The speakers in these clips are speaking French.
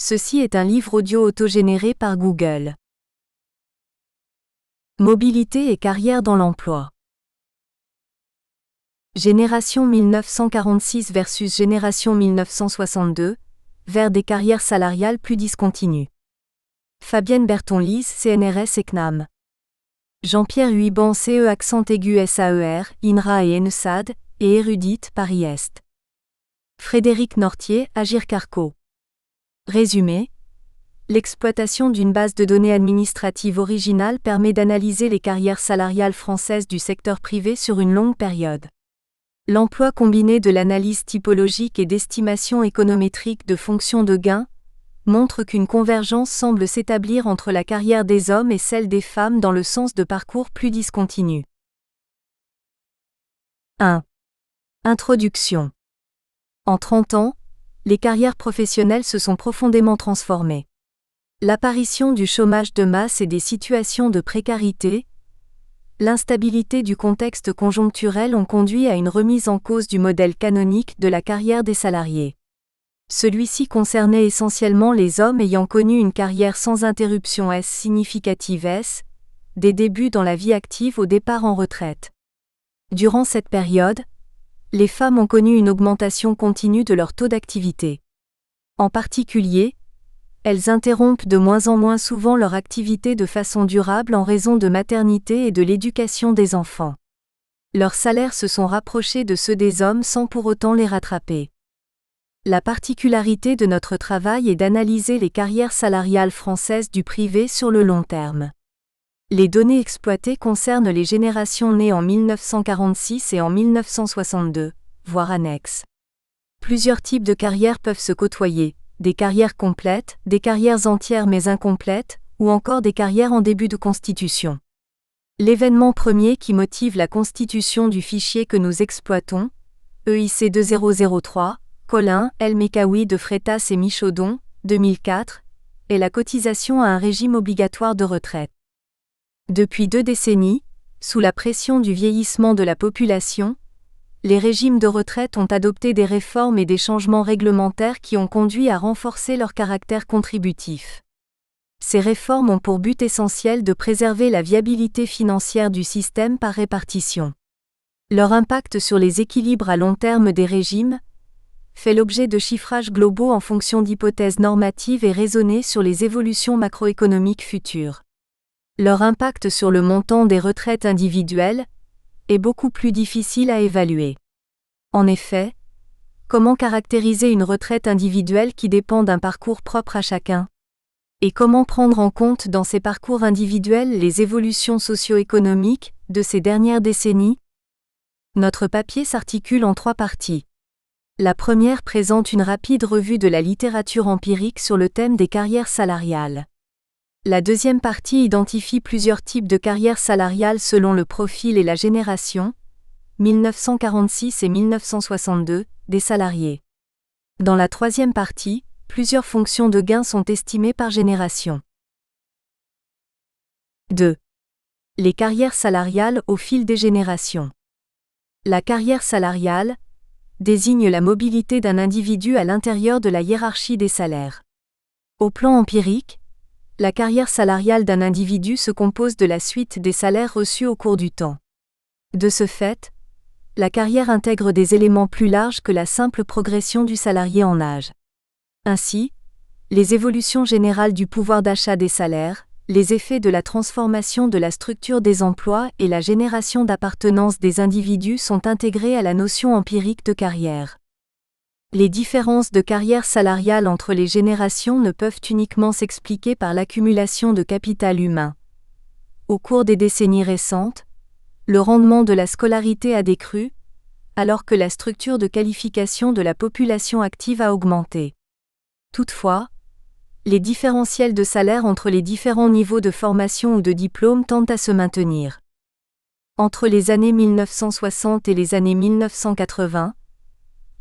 Ceci est un livre audio autogénéré par Google. Mobilité et carrière dans l'emploi. Génération 1946 versus Génération 1962, vers des carrières salariales plus discontinues. Fabienne Berton-Lise, CNRS et CNAM. Jean-Pierre Huiban, CE accent aigu SAER, INRA et ENSAD, et érudite, Paris-Est. Frédéric Nortier, Agir Carco. Résumé. L'exploitation d'une base de données administrative originale permet d'analyser les carrières salariales françaises du secteur privé sur une longue période. L'emploi combiné de l'analyse typologique et d'estimation économétrique de fonctions de gains montre qu'une convergence semble s'établir entre la carrière des hommes et celle des femmes dans le sens de parcours plus discontinus. 1. Introduction. En 30 ans, les carrières professionnelles se sont profondément transformées. L'apparition du chômage de masse et des situations de précarité, l'instabilité du contexte conjoncturel ont conduit à une remise en cause du modèle canonique de la carrière des salariés. Celui-ci concernait essentiellement les hommes ayant connu une carrière sans interruption significative des débuts dans la vie active au départ en retraite. Durant cette période, les femmes ont connu une augmentation continue de leur taux d'activité. En particulier, elles interrompent de moins en moins souvent leur activité de façon durable en raison de maternité et de l'éducation des enfants. Leurs salaires se sont rapprochés de ceux des hommes sans pour autant les rattraper. La particularité de notre travail est d'analyser les carrières salariales françaises du privé sur le long terme. Les données exploitées concernent les générations nées en 1946 et en 1962, voire annexes. Plusieurs types de carrières peuvent se côtoyer, des carrières complètes, des carrières entières mais incomplètes, ou encore des carrières en début de constitution. L'événement premier qui motive la constitution du fichier que nous exploitons, EIC 2003, Collin, El Mekaoui de Freitas et Michaudon, 2004, est la cotisation à un régime obligatoire de retraite. Depuis 2 décennies, sous la pression du vieillissement de la population, les régimes de retraite ont adopté des réformes et des changements réglementaires qui ont conduit à renforcer leur caractère contributif. Ces réformes ont pour but essentiel de préserver la viabilité financière du système par répartition. Leur impact sur les équilibres à long terme des régimes fait l'objet de chiffrages globaux en fonction d'hypothèses normatives et raisonnées sur les évolutions macroéconomiques futures. Leur impact sur le montant des retraites individuelles est beaucoup plus difficile à évaluer. En effet, comment caractériser une retraite individuelle qui dépend d'un parcours propre à chacun? Et comment prendre en compte dans ces parcours individuels les évolutions socio-économiques de ces dernières décennies? Notre papier s'articule en 3 parties. La première présente une rapide revue de la littérature empirique sur le thème des carrières salariales. La deuxième partie identifie plusieurs types de carrières salariales selon le profil et la génération, 1946 et 1962, des salariés. Dans la troisième partie, plusieurs fonctions de gains sont estimées par génération. 2. Les carrières salariales au fil des générations. La carrière salariale désigne la mobilité d'un individu à l'intérieur de la hiérarchie des salaires. Au plan empirique, la carrière salariale d'un individu se compose de la suite des salaires reçus au cours du temps. De ce fait, la carrière intègre des éléments plus larges que la simple progression du salarié en âge. Ainsi, les évolutions générales du pouvoir d'achat des salaires, les effets de la transformation de la structure des emplois et la génération d'appartenance des individus sont intégrés à la notion empirique de carrière. Les différences de carrière salariale entre les générations ne peuvent uniquement s'expliquer par l'accumulation de capital humain. Au cours des décennies récentes, le rendement de la scolarité a décru, alors que la structure de qualification de la population active a augmenté. Toutefois, les différentiels de salaire entre les différents niveaux de formation ou de diplôme tendent à se maintenir. Entre les années 1960 et les années 1980,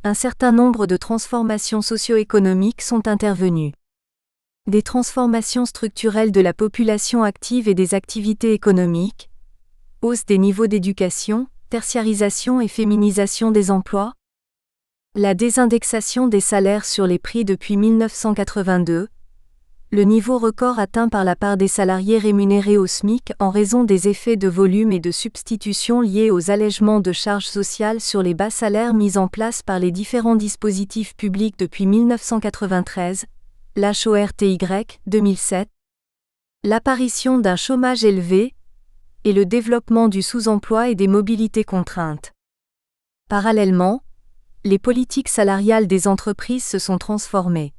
un certain nombre de transformations socio-économiques sont intervenues. Des transformations structurelles de la population active et des activités économiques, hausse des niveaux d'éducation, tertiarisation et féminisation des emplois. La désindexation des salaires sur les prix depuis 1982. Le niveau record atteint par la part des salariés rémunérés au SMIC en raison des effets de volume et de substitution liés aux allègements de charges sociales sur les bas salaires mis en place par les différents dispositifs publics depuis 1993, l'HORTY 2007, l'apparition d'un chômage élevé et le développement du sous-emploi et des mobilités contraintes. Parallèlement, les politiques salariales des entreprises se sont transformées.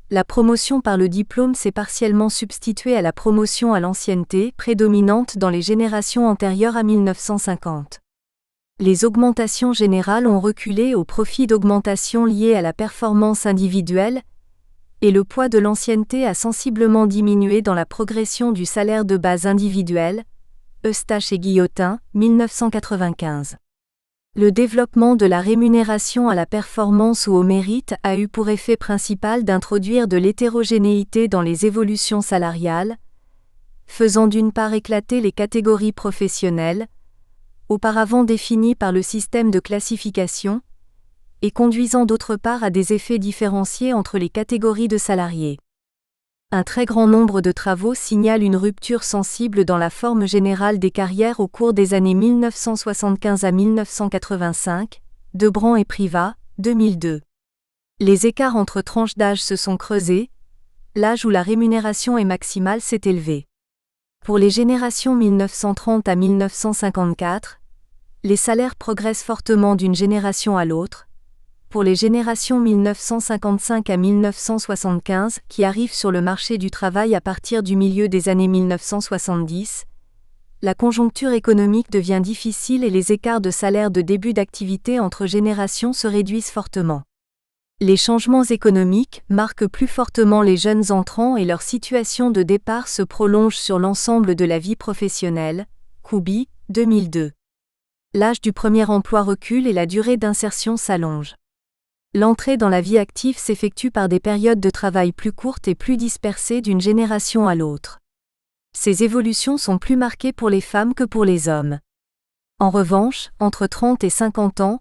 La promotion par le diplôme s'est partiellement substituée à la promotion à l'ancienneté, prédominante dans les générations antérieures à 1950. Les augmentations générales ont reculé au profit d'augmentations liées à la performance individuelle, et le poids de l'ancienneté a sensiblement diminué dans la progression du salaire de base individuel, Eustache et Guillotin, 1995. Le développement de la rémunération à la performance ou au mérite a eu pour effet principal d'introduire de l'hétérogénéité dans les évolutions salariales, faisant d'une part éclater les catégories professionnelles, auparavant définies par le système de classification, et conduisant d'autre part à des effets différenciés entre les catégories de salariés. Un très grand nombre de travaux signalent une rupture sensible dans la forme générale des carrières au cours des années 1975 à 1985, Debran et Privat, 2002. Les écarts entre tranches d'âge se sont creusés, l'âge où la rémunération est maximale s'est élevé. Pour les générations 1930 à 1954, les salaires progressent fortement d'une génération à l'autre. Pour les générations 1955 à 1975 qui arrivent sur le marché du travail à partir du milieu des années 1970, la conjoncture économique devient difficile et les écarts de salaire de début d'activité entre générations se réduisent fortement. Les changements économiques marquent plus fortement les jeunes entrants et leur situation de départ se prolonge sur l'ensemble de la vie professionnelle. Koubi, 2002. L'âge du premier emploi recule et la durée d'insertion s'allonge. L'entrée dans la vie active s'effectue par des périodes de travail plus courtes et plus dispersées d'une génération à l'autre. Ces évolutions sont plus marquées pour les femmes que pour les hommes. En revanche, entre 30 et 50 ans,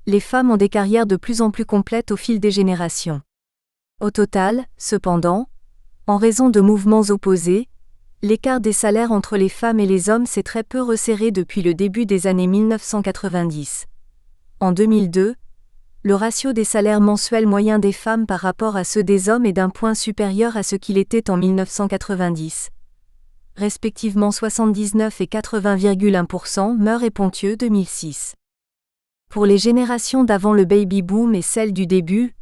les femmes ont des carrières de plus en plus complètes au fil des générations. Au total, cependant, en raison de mouvements opposés, l'écart des salaires entre les femmes et les hommes s'est très peu resserré depuis le début des années 1990. En 2002, le ratio des salaires mensuels moyens des femmes par rapport à ceux des hommes est d'un point supérieur à ce qu'il était en 1990. Respectivement 79 et 80,1%, Meur et Pontieux 2006. Pour les générations d'avant le baby-boom et celles du début,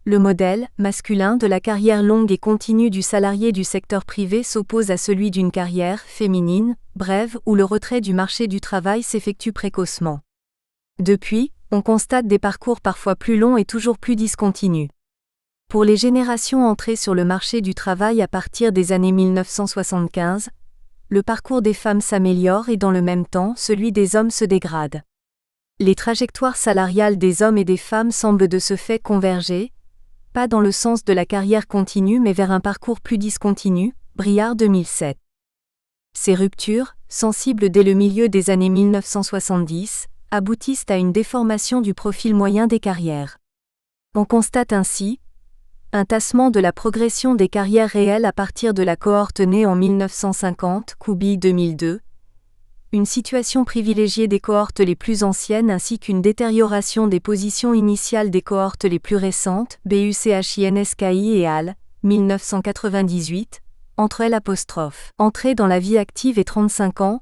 le modèle, masculin de la carrière longue et continue du salarié du secteur privé s'oppose à celui d'une carrière, féminine, brève où le retrait du marché du travail s'effectue précocement. Depuis, on constate des parcours parfois plus longs et toujours plus discontinus. Pour les générations entrées sur le marché du travail à partir des années 1975, le parcours des femmes s'améliore et dans le même temps, celui des hommes se dégrade. Les trajectoires salariales des hommes et des femmes semblent de ce fait converger, pas dans le sens de la carrière continue mais vers un parcours plus discontinu, Briard 2007. Ces ruptures, sensibles dès le milieu des années 1970, aboutissent à une déformation du profil moyen des carrières. On constate ainsi un tassement de la progression des carrières réelles à partir de la cohorte née en 1950, Koubi 2002, une situation privilégiée des cohortes les plus anciennes ainsi qu'une détérioration des positions initiales des cohortes les plus récentes, BUCHINSKI et AL, 1998, entre elles entrée dans la vie active et 35 ans,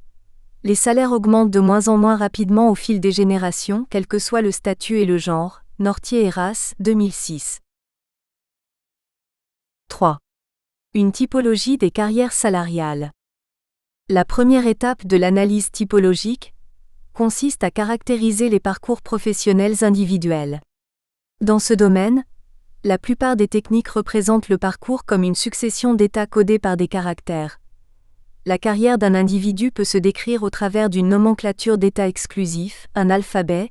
les salaires augmentent de moins en moins rapidement au fil des générations, quel que soit le statut et le genre, Nortier et Race, 2006. 3. Une typologie des carrières salariales. La première étape de l'analyse typologique consiste à caractériser les parcours professionnels individuels. Dans ce domaine, la plupart des techniques représentent le parcours comme une succession d'états codés par des caractères. La carrière d'un individu peut se décrire au travers d'une nomenclature d'états exclusifs, un alphabet,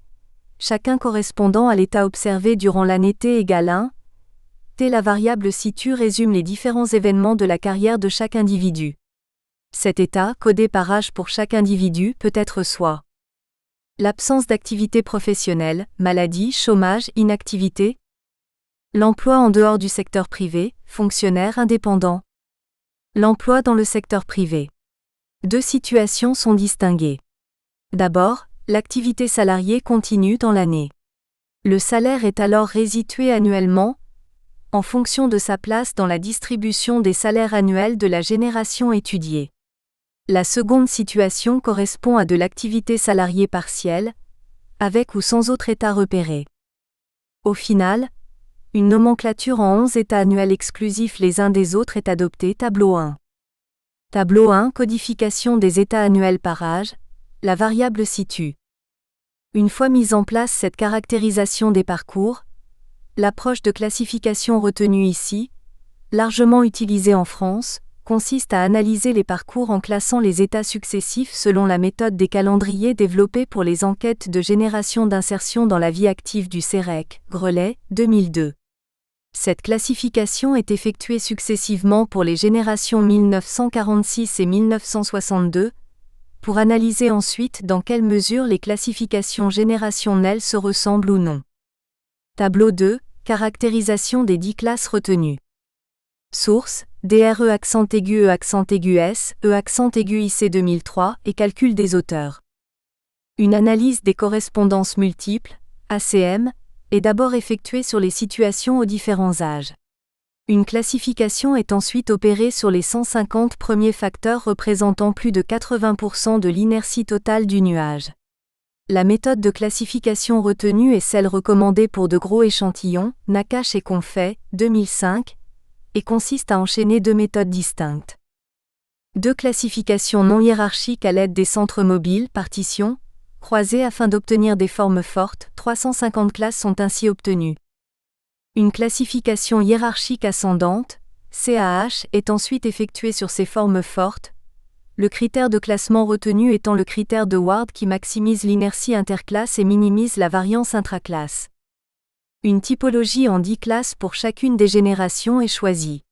chacun correspondant à l'état observé durant l'année T égale 1. T. La variable situ résume les différents événements de la carrière de chaque individu. Cet état, codé par âge pour chaque individu, peut être soit L'absence d'activité professionnelle, maladie, chômage, inactivité. L'emploi en dehors du secteur privé, fonctionnaire indépendant. L'emploi dans le secteur privé. Deux situations sont distinguées. D'abord, l'activité salariée continue dans l'année. Le salaire est alors restitué annuellement, en fonction de sa place dans la distribution des salaires annuels de la génération étudiée. La seconde situation correspond à de l'activité salariée partielle, avec ou sans autre état repéré. Au final, une nomenclature en 11 états annuels exclusifs les uns des autres est adoptée. Tableau 1. Tableau 1. Codification des états annuels par âge. La variable situe. Une fois mise en place cette caractérisation des parcours, l'approche de classification retenue ici, largement utilisée en France, consiste à analyser les parcours en classant les états successifs selon la méthode des calendriers développée pour les enquêtes de génération d'insertion dans la vie active du CEREC, Grelet, 2002. Cette classification est effectuée successivement pour les générations 1946 et 1962, pour analyser ensuite dans quelle mesure les classifications générationnelles se ressemblent ou non. Tableau 2, caractérisation des 10 classes retenues. Source, DRE accent aigu E accent aigu S, E accent aigu IC 2003 et calcul des auteurs. Une analyse des correspondances multiples, ACM, est d'abord effectuée sur les situations aux différents âges. Une classification est ensuite opérée sur les 150 premiers facteurs représentant plus de 80% de l'inertie totale du nuage. La méthode de classification retenue est celle recommandée pour de gros échantillons, Nakache et Confet, 2005, et consiste à enchaîner deux méthodes distinctes. Deux classifications non hiérarchiques à l'aide des centres mobiles, partitions, croisées afin d'obtenir des formes fortes, 350 classes sont ainsi obtenues. Une classification hiérarchique ascendante, CAH, est ensuite effectuée sur ces formes fortes, le critère de classement retenu étant le critère de Ward qui maximise l'inertie interclasse et minimise la variance intraclasse. Une typologie en 10 classes pour chacune des générations est choisie.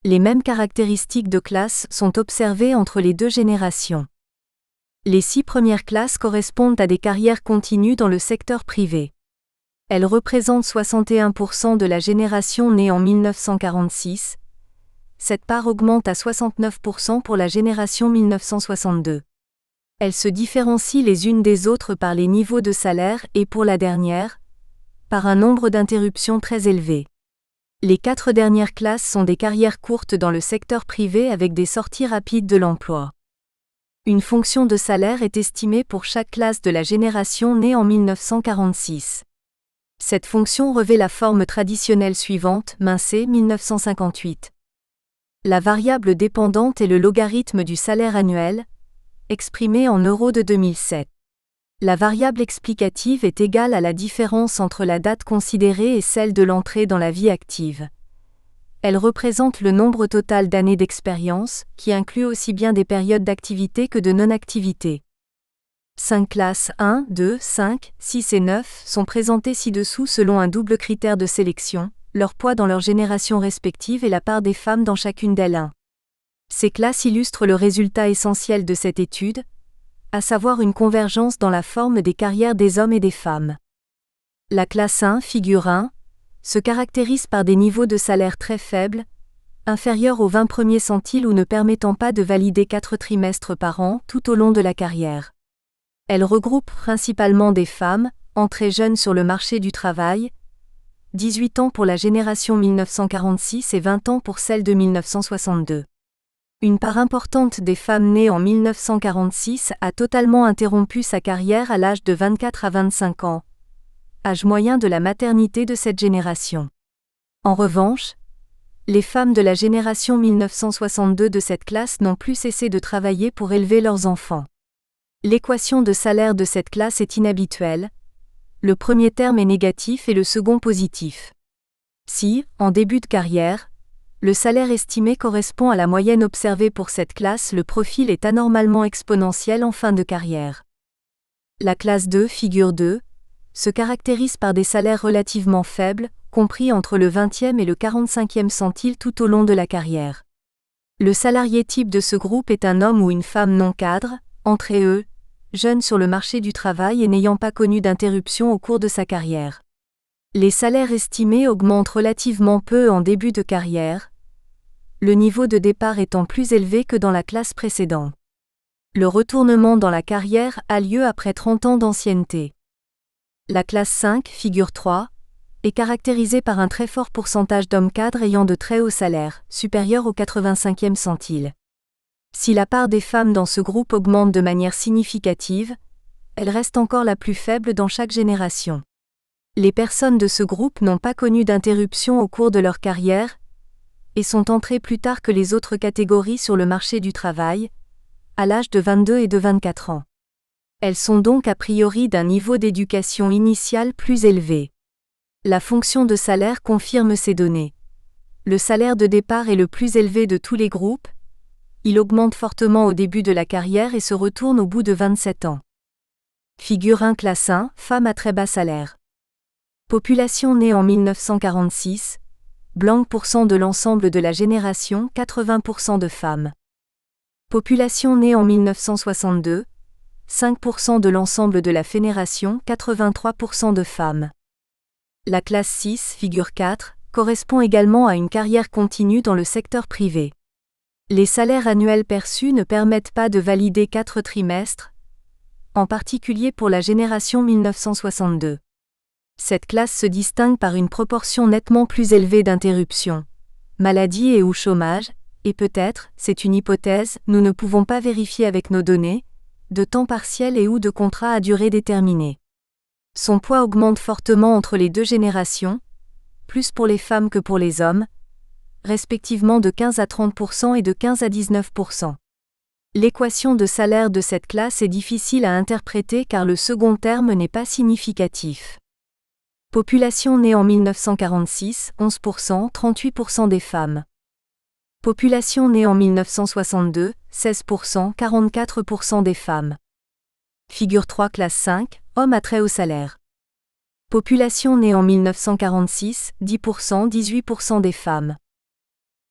Les mêmes caractéristiques de classe sont observées entre les deux générations. Les 6 premières classes correspondent à des carrières continues dans le secteur privé. Elles représentent 61% de la génération née en 1946. Cette part augmente à 69% pour la génération 1962. Elles se différencient les unes des autres par les niveaux de salaire et pour la dernière, par un nombre d'interruptions très élevé. Les 4 dernières classes sont des carrières courtes dans le secteur privé avec des sorties rapides de l'emploi. Une fonction de salaire est estimée pour chaque classe de la génération née en 1946. Cette fonction revêt la forme traditionnelle suivante, Mincé, 1958. La variable dépendante est le logarithme du salaire annuel, exprimé en euros de 2007. La variable explicative est égale à la différence entre la date considérée et celle de l'entrée dans la vie active. Elle représente le nombre total d'années d'expérience, qui inclut aussi bien des périodes d'activité que de non-activité. 5 classes 1, 2, 5, 6 et 9 sont présentées ci-dessous selon un double critère de sélection, leur poids dans leur génération respective et la part des femmes dans chacune d'elles. Ces classes illustrent le résultat essentiel de cette étude, à savoir une convergence dans la forme des carrières des hommes et des femmes. La classe 1, figure 1, se caractérise par des niveaux de salaire très faibles, inférieurs aux 20 premiers centiles ou ne permettant pas de valider 4 trimestres par an tout au long de la carrière. Elle regroupe principalement des femmes, entrées jeunes sur le marché du travail, 18 ans pour la génération 1946 et 20 ans pour celle de 1962. Une part importante des femmes nées en 1946 a totalement interrompu sa carrière à l'âge de 24 à 25 ans, âge moyen de la maternité de cette génération. En revanche, les femmes de la génération 1962 de cette classe n'ont plus cessé de travailler pour élever leurs enfants. L'équation de salaire de cette classe est inhabituelle. Le premier terme est négatif et le second positif. Si, en début de carrière, le salaire estimé correspond à la moyenne observée pour cette classe, le profil est anormalement exponentiel en fin de carrière. La classe 2, figure 2, se caractérise par des salaires relativement faibles, compris entre le 20e et le 45e centile tout au long de la carrière. Le salarié type de ce groupe est un homme ou une femme non cadre, entrée jeune sur le marché du travail et n'ayant pas connu d'interruption au cours de sa carrière. Les salaires estimés augmentent relativement peu en début de carrière, le niveau de départ étant plus élevé que dans la classe précédente. Le retournement dans la carrière a lieu après 30 ans d'ancienneté. La classe 5, figure 3, est caractérisée par un très fort pourcentage d'hommes cadres ayant de très hauts salaires, supérieurs au 85e centile. Si la part des femmes dans ce groupe augmente de manière significative, elle reste encore la plus faible dans chaque génération. Les personnes de ce groupe n'ont pas connu d'interruption au cours de leur carrière et sont entrées plus tard que les autres catégories sur le marché du travail, à l'âge de 22 et de 24 ans. Elles sont donc a priori d'un niveau d'éducation initiale plus élevé. La fonction de salaire confirme ces données. Le salaire de départ est le plus élevé de tous les groupes. Il augmente fortement au début de la carrière et se retourne au bout de 27 ans. Figure 1 classe 1, femmes à très bas salaire. Population née en 1946, blanc % de l'ensemble de la génération, 80% de femmes. Population née en 1962, 5% de l'ensemble de la génération, 83% de femmes. La classe 6, figure 4, correspond également à une carrière continue dans le secteur privé. Les salaires annuels perçus ne permettent pas de valider 4 trimestres, en particulier pour la génération 1962. Cette classe se distingue par une proportion nettement plus élevée d'interruptions, maladie et ou chômage, et peut-être, c'est une hypothèse, nous ne pouvons pas vérifier avec nos données, de temps partiel et ou de contrats à durée déterminée. Son poids augmente fortement entre les deux générations, plus pour les femmes que pour les hommes, respectivement de 15 à 30% et de 15 à 19%. L'équation de salaire de cette classe est difficile à interpréter car le second terme n'est pas significatif. Population née en 1946, 11%, 38% des femmes. Population née en 1962, 16%, 44% des femmes. Figure 3 classe 5, hommes à très haut salaire. Population née en 1946, 10%, 18% des femmes.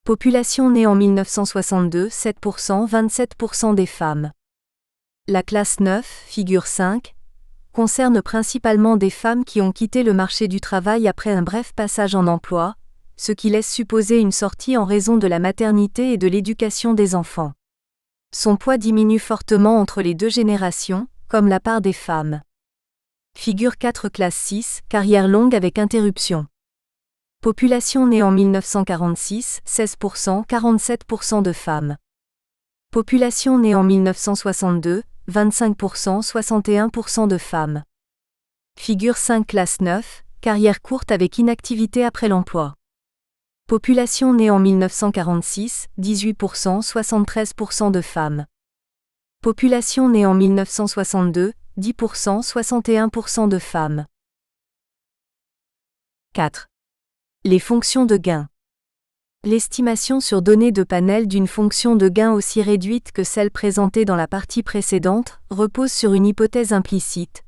Population née en 1962, 7%, 27% des femmes. La classe 9, figure 5, concerne principalement des femmes qui ont quitté le marché du travail après un bref passage en emploi, ce qui laisse supposer une sortie en raison de la maternité et de l'éducation des enfants. Son poids diminue fortement entre les deux générations, comme la part des femmes. Figure 4 classe 6, carrière longue avec interruption. Population née en 1946, 16%, 47% de femmes. Population née en 1962, 25%, 61% de femmes. Figure 5 classe 9, carrière courte avec inactivité après l'emploi. Population née en 1946, 18%, 73% de femmes. Population née en 1962, 10%, 61% de femmes. 4. Les fonctions de gain. L'estimation sur données de panel d'une fonction de gain aussi réduite que celle présentée dans la partie précédente repose sur une hypothèse implicite.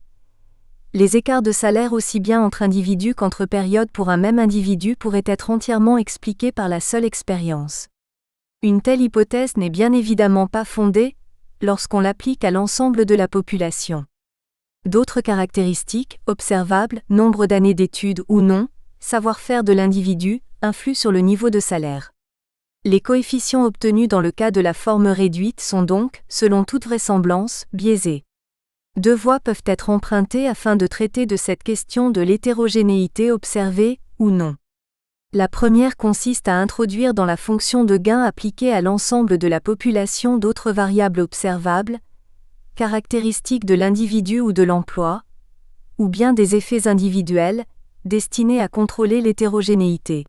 Les écarts de salaire aussi bien entre individus qu'entre périodes pour un même individu pourraient être entièrement expliqués par la seule expérience. Une telle hypothèse n'est bien évidemment pas fondée lorsqu'on l'applique à l'ensemble de la population. D'autres caractéristiques, observables, nombre d'années d'études ou non, savoir-faire de l'individu, influent sur le niveau de salaire. Les coefficients obtenus dans le cas de la forme réduite sont donc, selon toute vraisemblance, biaisés. Deux voies peuvent être empruntées afin de traiter de cette question de l'hétérogénéité observée, ou non. La première consiste à introduire dans la fonction de gain appliquée à l'ensemble de la population d'autres variables observables, caractéristiques de l'individu ou de l'emploi, ou bien des effets individuels, destinés à contrôler l'hétérogénéité.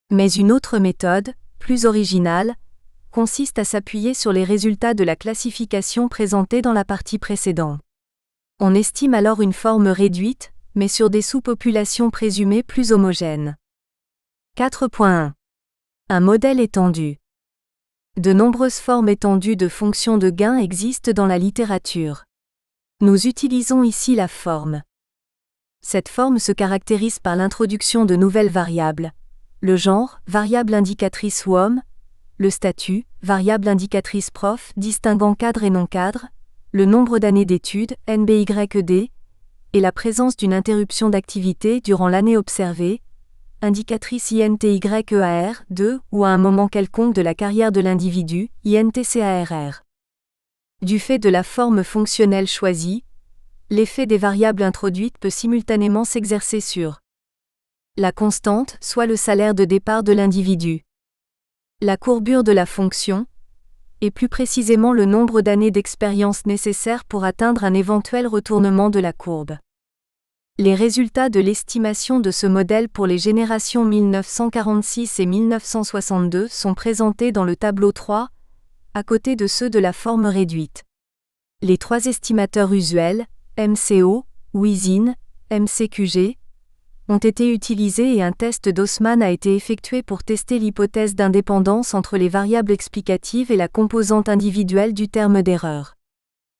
Mais une autre méthode, plus originale, consiste à s'appuyer sur les résultats de la classification présentée dans la partie précédente. On estime alors une forme réduite, mais sur des sous-populations présumées plus homogènes. 4.1. Un modèle étendu. De nombreuses formes étendues de fonctions de gain existent dans la littérature. Nous utilisons ici la forme. Cette forme se caractérise par l'introduction de nouvelles variables. Le genre, variable indicatrice ou homme, le statut, variable indicatrice prof distinguant cadre et non-cadre, le nombre d'années d'études, NBYED, et la présence d'une interruption d'activité durant l'année observée, indicatrice INTYEAR, 2, ou à un moment quelconque de la carrière de l'individu, INTCARR. Du fait de la forme fonctionnelle choisie, l'effet des variables introduites peut simultanément s'exercer sur la constante, soit le salaire de départ de l'individu, la courbure de la fonction, et plus précisément le nombre d'années d'expérience nécessaires pour atteindre un éventuel retournement de la courbe. Les résultats de l'estimation de ce modèle pour les générations 1946 et 1962 sont présentés dans le tableau 3, à côté de ceux de la forme réduite. Les trois estimateurs usuels, MCO, Wheesin, MCQG, ont été utilisés et un test d'Haussmann a été effectué pour tester l'hypothèse d'indépendance entre les variables explicatives et la composante individuelle du terme d'erreur.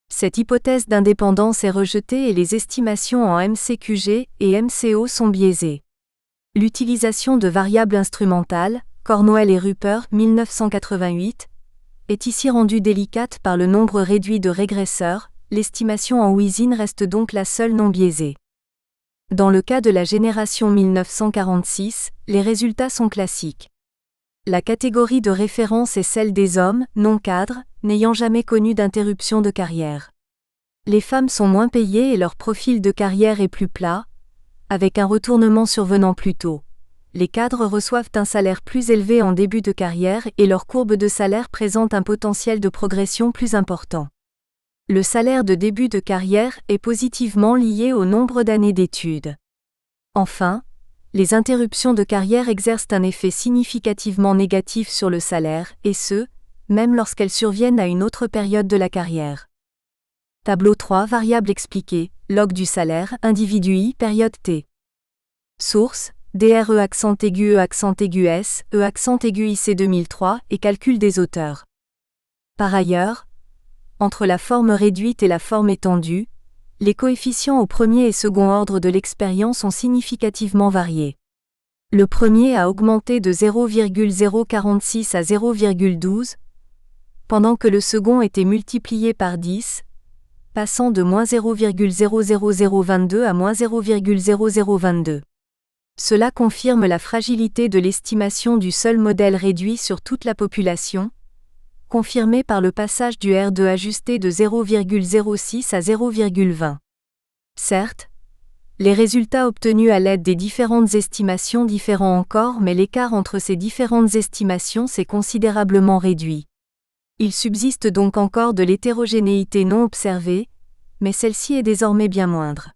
Cette hypothèse d'indépendance est rejetée et les estimations en MCQG et MCO sont biaisées. L'utilisation de variables instrumentales, Cornwell et Rupert, 1988, est ici rendue délicate par le nombre réduit de régresseurs, l'estimation en Wheesin reste donc la seule non biaisée. Dans le cas de la génération 1946, les résultats sont classiques. La catégorie de référence est celle des hommes, non cadres, n'ayant jamais connu d'interruption de carrière. Les femmes sont moins payées et leur profil de carrière est plus plat, avec un retournement survenant plus tôt. Les cadres reçoivent un salaire plus élevé en début de carrière et leur courbe de salaire présente un potentiel de progression plus important. Le salaire de début de carrière est positivement lié au nombre d'années d'études. Enfin, les interruptions de carrière exercent un effet significativement négatif sur le salaire, et ce, même lorsqu'elles surviennent à une autre période de la carrière. Tableau 3 Variables expliquées, log du salaire, individu I, période T. Source, DRE accent aigu E accent aigu S, E accent aigu IC 2003 et calcul des auteurs. Par ailleurs, entre la forme réduite et la forme étendue, les coefficients au premier et second ordre de l'expérience ont significativement varié. Le premier a augmenté de 0,046 à 0,12, pendant que le second était multiplié par 10, passant de -0,00022 à -0,0022. Cela confirme la fragilité de l'estimation du seul modèle réduit sur toute la population, confirmée par le passage du R2 ajusté de 0,06 à 0,20. Certes, les résultats obtenus à l'aide des différentes estimations diffèrent encore, mais l'écart entre ces différentes estimations s'est considérablement réduit. Il subsiste donc encore de l'hétérogénéité non observée, mais celle-ci est désormais bien moindre.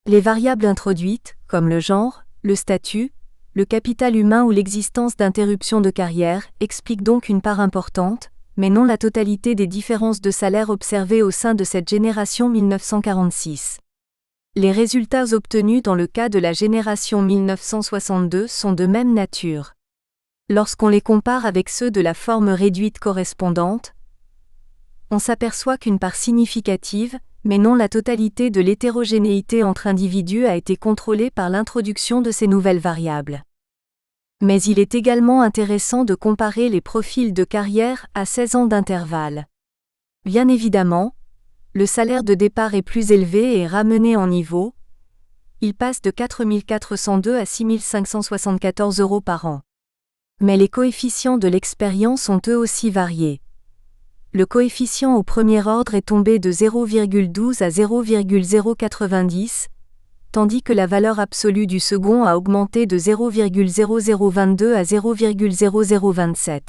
Les variables introduites, comme le genre, le statut, le capital humain ou l'existence d'interruptions de carrière, expliquent donc une part importante, mais non la totalité des différences de salaire observées au sein de cette génération 1946. Les résultats obtenus dans le cas de la génération 1962 sont de même nature. Lorsqu'on les compare avec ceux de la forme réduite correspondante, on s'aperçoit qu'une part significative, mais non la totalité de l'hétérogénéité entre individus a été contrôlée par l'introduction de ces nouvelles variables. Mais il est également intéressant de comparer les profils de carrière à 16 ans d'intervalle. Bien évidemment, le salaire de départ est plus élevé et ramené en niveau. Il passe de 4 402 à 6 574 € par an. Mais les coefficients de l'expérience ont eux aussi varié. Le coefficient au premier ordre est tombé de 0,12 à 0,090, tandis que la valeur absolue du second a augmenté de 0,0022 à 0,0027.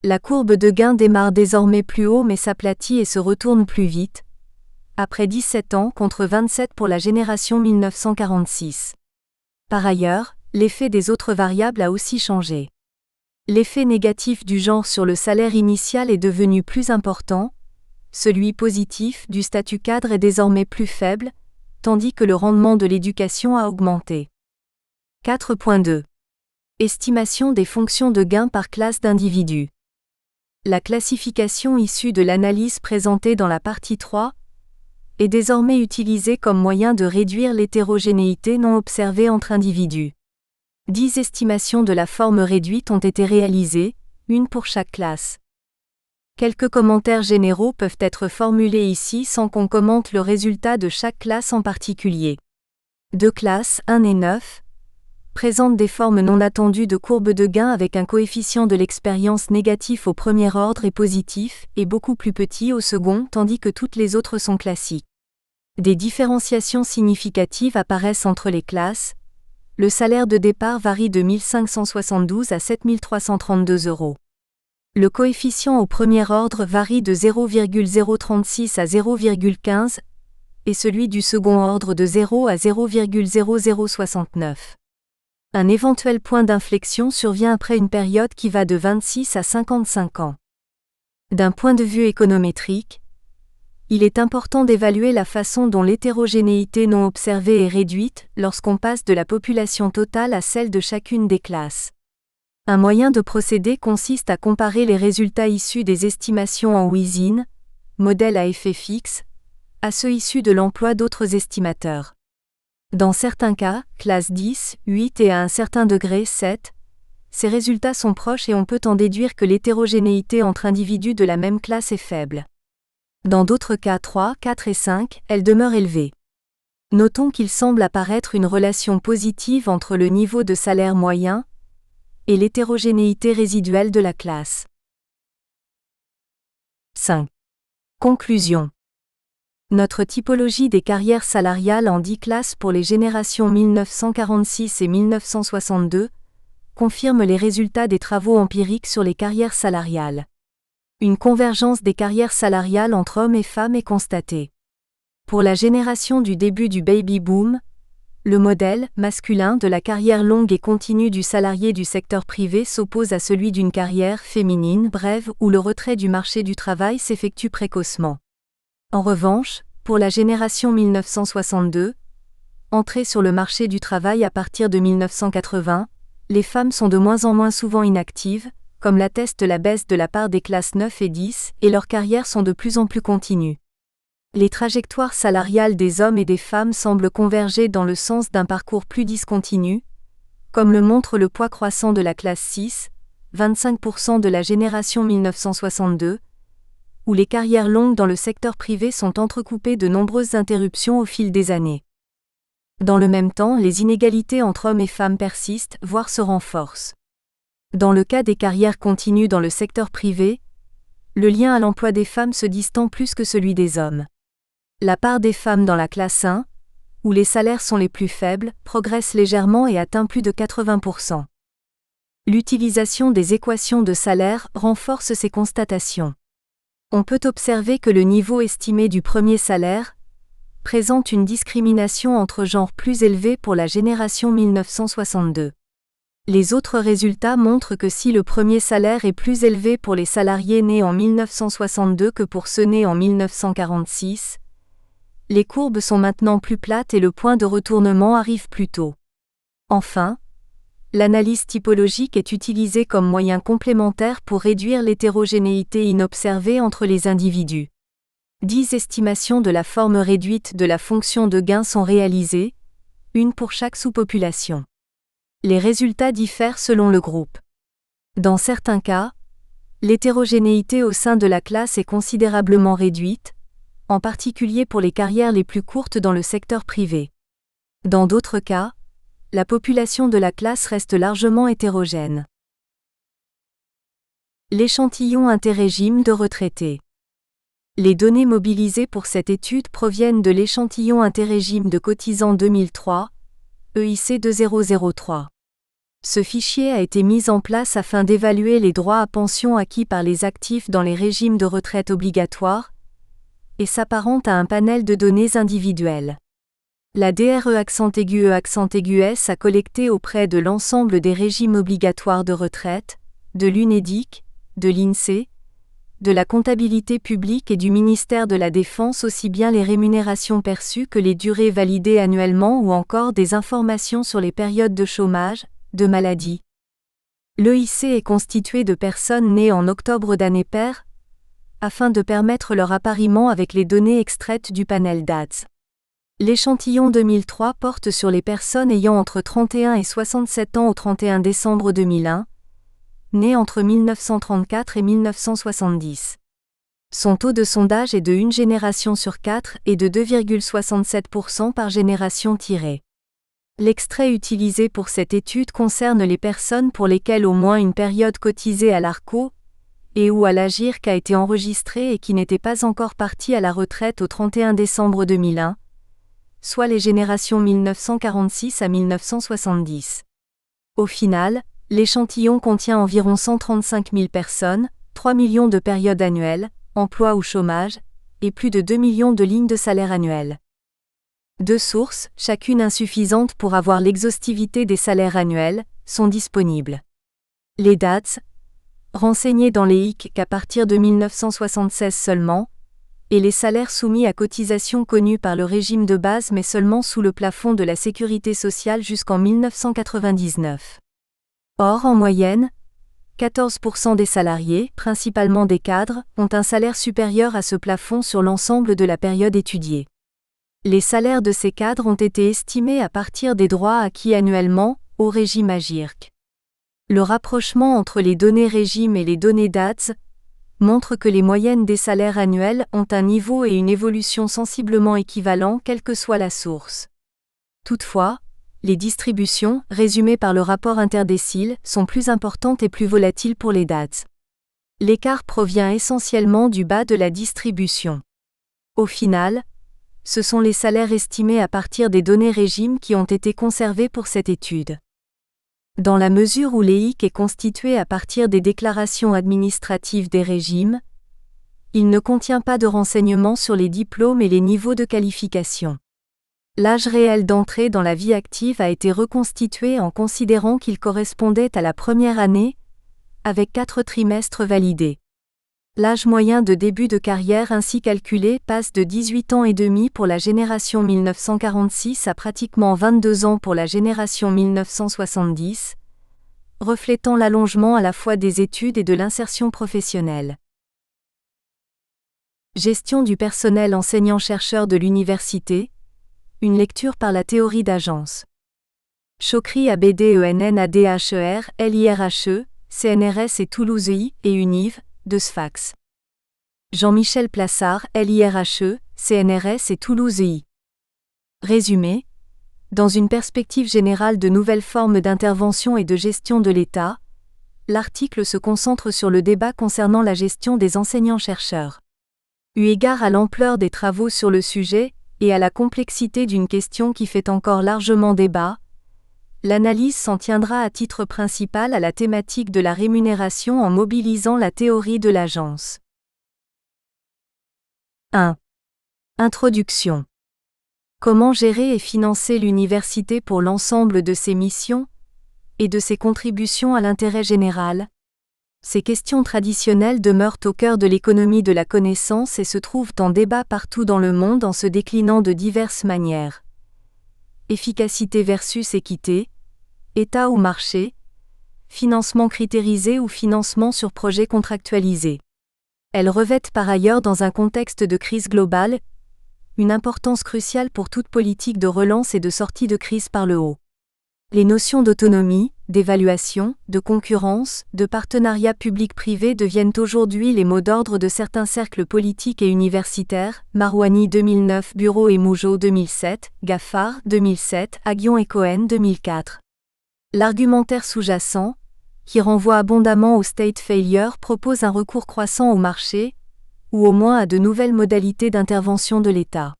La courbe de gain démarre désormais plus haut mais s'aplatit et se retourne plus vite, après 17 ans contre 27 pour la génération 1946. Par ailleurs, l'effet des autres variables a aussi changé. L'effet négatif du genre sur le salaire initial est devenu plus important, celui positif du statut cadre est désormais plus faible, tandis que le rendement de l'éducation a augmenté. 4.2. Estimation des fonctions de gain par classe d'individus. La classification issue de l'analyse présentée dans la partie 3 est désormais utilisée comme moyen de réduire l'hétérogénéité non observée entre individus. 10 estimations de la forme réduite ont été réalisées, une pour chaque classe. Quelques commentaires généraux peuvent être formulés ici sans qu'on commente le résultat de chaque classe en particulier. Deux classes, 1 et 9, présentent des formes non attendues de courbes de gain avec un coefficient de l'expérience négatif au premier ordre et positif, et beaucoup plus petit au second, tandis que toutes les autres sont classiques. Des différenciations significatives apparaissent entre les classes. Le salaire de départ varie de 1 572 à 7 332 €. Le coefficient au premier ordre varie de 0,036 à 0,15 et celui du second ordre de 0 à 0,0069. Un éventuel point d'inflexion survient après une période qui va de 26 à 55 ans. D'un point de vue économétrique, il est important d'évaluer la façon dont l'hétérogénéité non observée est réduite lorsqu'on passe de la population totale à celle de chacune des classes. Un moyen de procéder consiste à comparer les résultats issus des estimations en Wheezin, modèle à effet fixe, à ceux issus de l'emploi d'autres estimateurs. Dans certains cas, classe 10, 8 et à un certain degré 7, ces résultats sont proches et on peut en déduire que l'hétérogénéité entre individus de la même classe est faible. Dans d'autres cas 3, 4 et 5, elle demeure élevée. Notons qu'il semble apparaître une relation positive entre le niveau de salaire moyen et l'hétérogénéité résiduelle de la classe. 5. Conclusion. Notre typologie des carrières salariales en 10 classes pour les générations 1946 et 1962 confirme les résultats des travaux empiriques sur les carrières salariales. Une convergence des carrières salariales entre hommes et femmes est constatée. Pour la génération du début du baby boom, le modèle masculin de la carrière longue et continue du salarié du secteur privé s'oppose à celui d'une carrière féminine brève où le retrait du marché du travail s'effectue précocement. En revanche, pour la génération 1962, entrée sur le marché du travail à partir de 1980, les femmes sont de moins en moins souvent inactives, comme l'atteste la baisse de la part des classes 9 et 10, et leurs carrières sont de plus en plus continues. Les trajectoires salariales des hommes et des femmes semblent converger dans le sens d'un parcours plus discontinu, comme le montre le poids croissant de la classe 6, 25% de la génération 1962, où les carrières longues dans le secteur privé sont entrecoupées de nombreuses interruptions au fil des années. Dans le même temps, les inégalités entre hommes et femmes persistent, voire se renforcent. Dans le cas des carrières continues dans le secteur privé, le lien à l'emploi des femmes se distend plus que celui des hommes. La part des femmes dans la classe 1, où les salaires sont les plus faibles, progresse légèrement et atteint plus de 80%. L'utilisation des équations de salaire renforce ces constatations. On peut observer que le niveau estimé du premier salaire présente une discrimination entre genres plus élevée pour la génération 1962. Les autres résultats montrent que si le premier salaire est plus élevé pour les salariés nés en 1962 que pour ceux nés en 1946, les courbes sont maintenant plus plates et le point de retournement arrive plus tôt. Enfin, l'analyse typologique est utilisée comme moyen complémentaire pour réduire l'hétérogénéité inobservée entre les individus. 10 estimations de la forme réduite de la fonction de gain sont réalisées, une pour chaque sous-population. Les résultats diffèrent selon le groupe. Dans certains cas, l'hétérogénéité au sein de la classe est considérablement réduite, en particulier pour les carrières les plus courtes dans le secteur privé. Dans d'autres cas, la population de la classe reste largement hétérogène. L'échantillon interrégime de retraités. Les données mobilisées pour cette étude proviennent de l'échantillon interrégime de cotisants 2003, EIC 2003. Ce fichier a été mis en place afin d'évaluer les droits à pension acquis par les actifs dans les régimes de retraite obligatoires et s'apparente à un panel de données individuelles. La DRE_E_S a collecté auprès de l'ensemble des régimes obligatoires de retraite, de l'UNEDIC, de l'INSEE, de la comptabilité publique et du ministère de la Défense aussi bien les rémunérations perçues que les durées validées annuellement ou encore des informations sur les périodes de chômage, de maladie. L'EIC est constitué de personnes nées en octobre d'année paire, afin de permettre leur appariement avec les données extraites du panel DATS. L'échantillon 2003 porte sur les personnes ayant entre 31 et 67 ans au 31 décembre 2001, nées entre 1934 et 1970. Son taux de sondage est de 1 génération sur 4 et de 2,67% par génération tirée. L'extrait utilisé pour cette étude concerne les personnes pour lesquelles au moins une période cotisée à l'ARCO et ou à l'AGIRC a été enregistrée et qui n'étaient pas encore parties à la retraite au 31 décembre 2001, soit les générations 1946 à 1970. Au final, l'échantillon contient environ 135 000 personnes, 3 millions de périodes annuelles, emploi ou chômage, et plus de 2 millions de lignes de salaire annuelles. 2 sources, chacune insuffisante pour avoir l'exhaustivité des salaires annuels, sont disponibles. Les DATS, renseignés dans les HIC qu'à partir de 1976 seulement, et les salaires soumis à cotisation connus par le régime de base mais seulement sous le plafond de la sécurité sociale jusqu'en 1999. Or, en moyenne, 14% des salariés, principalement des cadres, ont un salaire supérieur à ce plafond sur l'ensemble de la période étudiée. Les salaires de ces cadres ont été estimés à partir des droits acquis annuellement au régime AGIRC. Le rapprochement entre les données régime et les données DATS montre que les moyennes des salaires annuels ont un niveau et une évolution sensiblement équivalents quelle que soit la source. Toutefois, les distributions, résumées par le rapport interdécile, sont plus importantes et plus volatiles pour les DATS. L'écart provient essentiellement du bas de la distribution. Au final, ce sont les salaires estimés à partir des données régimes qui ont été conservés pour cette étude. Dans la mesure où l'EIC est constitué à partir des déclarations administratives des régimes, il ne contient pas de renseignements sur les diplômes et les niveaux de qualification. L'âge réel d'entrée dans la vie active a été reconstitué en considérant qu'il correspondait à la première année, avec 4 trimestres validés. L'âge moyen de début de carrière ainsi calculé passe de 18 ans et demi pour la génération 1946 à pratiquement 22 ans pour la génération 1970, reflétant l'allongement à la fois des études et de l'insertion professionnelle. Gestion du personnel enseignant-chercheur de l'université, une lecture par la théorie d'agence. Chokri Abdenn Adher, LIRHE, CNRS et Toulouse I et Univ, de Sfax. Jean-Michel Plassard, LIRHE, CNRS et Toulouse I. Résumé. Dans une perspective générale de nouvelles formes d'intervention et de gestion de l'État, l'article se concentre sur le débat concernant la gestion des enseignants-chercheurs. Eu égard à l'ampleur des travaux sur le sujet, et à la complexité d'une question qui fait encore largement débat, l'analyse s'en tiendra à titre principal à la thématique de la rémunération en mobilisant la théorie de l'agence. 1. Introduction. Comment gérer et financer l'université pour l'ensemble de ses missions et de ses contributions à l'intérêt général? Ces questions traditionnelles demeurent au cœur de l'économie de la connaissance et se trouvent en débat partout dans le monde en se déclinant de diverses manières. Efficacité versus équité, État ou marché, financement critérisé ou financement sur projet contractualisé. Elles revêtent par ailleurs dans un contexte de crise globale une importance cruciale pour toute politique de relance et de sortie de crise par le haut. Les notions d'autonomie, d'évaluation, de concurrence, de partenariat public-privé deviennent aujourd'hui les mots d'ordre de certains cercles politiques et universitaires, Marouani 2009, Bureau et Mougeot 2007, Gaffard 2007, Aguillon et Cohen 2004. L'argumentaire sous-jacent, qui renvoie abondamment au state failure, propose un recours croissant au marché, ou au moins à de nouvelles modalités d'intervention de l'État.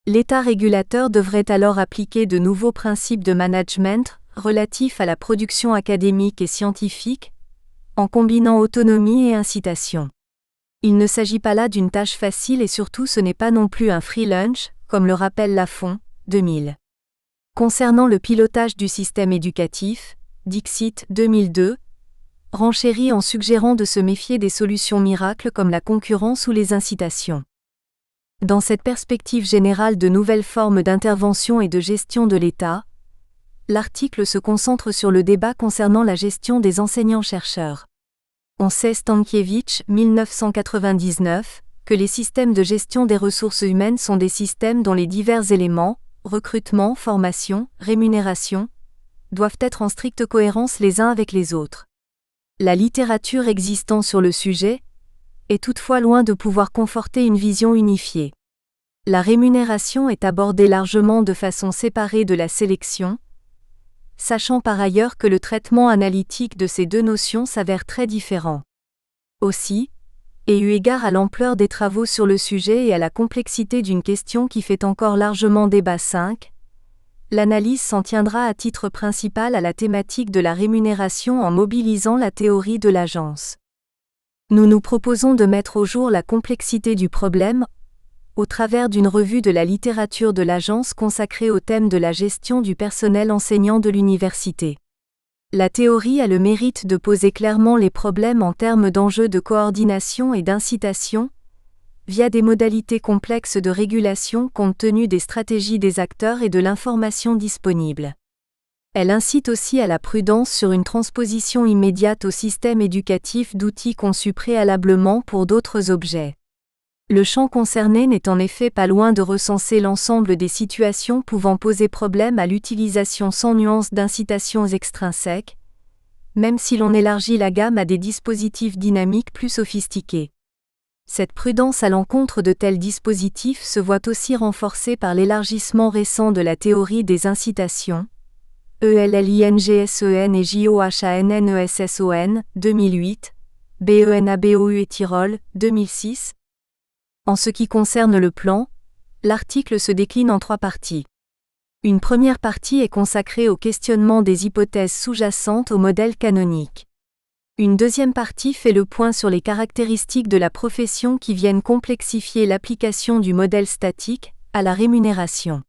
L'État régulateur devrait alors appliquer de nouveaux principes de management relatifs à la production académique et scientifique, en combinant autonomie et incitation. Il ne s'agit pas là d'une tâche facile et surtout ce n'est pas non plus un free lunch, comme le rappelle Lafont, 2000. Concernant le pilotage du système éducatif, Dixit, 2002, renchérit en suggérant de se méfier des solutions miracles comme la concurrence ou les incitations. Dans cette perspective générale de nouvelles formes d'intervention et de gestion de l'État, l'article se concentre sur le débat concernant la gestion des enseignants-chercheurs. On sait Stankiewicz, 1999, que les systèmes de gestion des ressources humaines sont des systèmes dont les divers éléments, recrutement, formation, rémunération, doivent être en stricte cohérence les uns avec les autres. La littérature existant sur le sujet est toutefois loin de pouvoir conforter une vision unifiée. La rémunération est abordée largement de façon séparée de la sélection, sachant par ailleurs que le traitement analytique de ces deux notions s'avère très différent. Aussi, et eu égard à l'ampleur des travaux sur le sujet et à la complexité d'une question qui fait encore largement débat 5, l'analyse s'en tiendra à titre principal à la thématique de la rémunération en mobilisant la théorie de l'agence. Nous nous proposons de mettre au jour la complexité du problème au travers d'une revue de la littérature de l'agence consacrée au thème de la gestion du personnel enseignant de l'université. La théorie a le mérite de poser clairement les problèmes en termes d'enjeux de coordination et d'incitation, via des modalités complexes de régulation compte tenu des stratégies des acteurs et de l'information disponible. Elle incite aussi à la prudence sur une transposition immédiate au système éducatif d'outils conçus préalablement pour d'autres objets. Le champ concerné n'est en effet pas loin de recenser l'ensemble des situations pouvant poser problème à l'utilisation sans nuance d'incitations extrinsèques, même si l'on élargit la gamme à des dispositifs dynamiques plus sophistiqués. Cette prudence à l'encontre de tels dispositifs se voit aussi renforcée par l'élargissement récent de la théorie des incitations, ELLINGSEN et JOHANNESSON, 2008, BENABOU et Tirol, 2006. En ce qui concerne le plan, l'article se décline en 3 parties. Une première partie est consacrée au questionnement des hypothèses sous-jacentes au modèle canonique. Une deuxième partie fait le point sur les caractéristiques de la profession qui viennent complexifier l'application du modèle statique à la rémunération.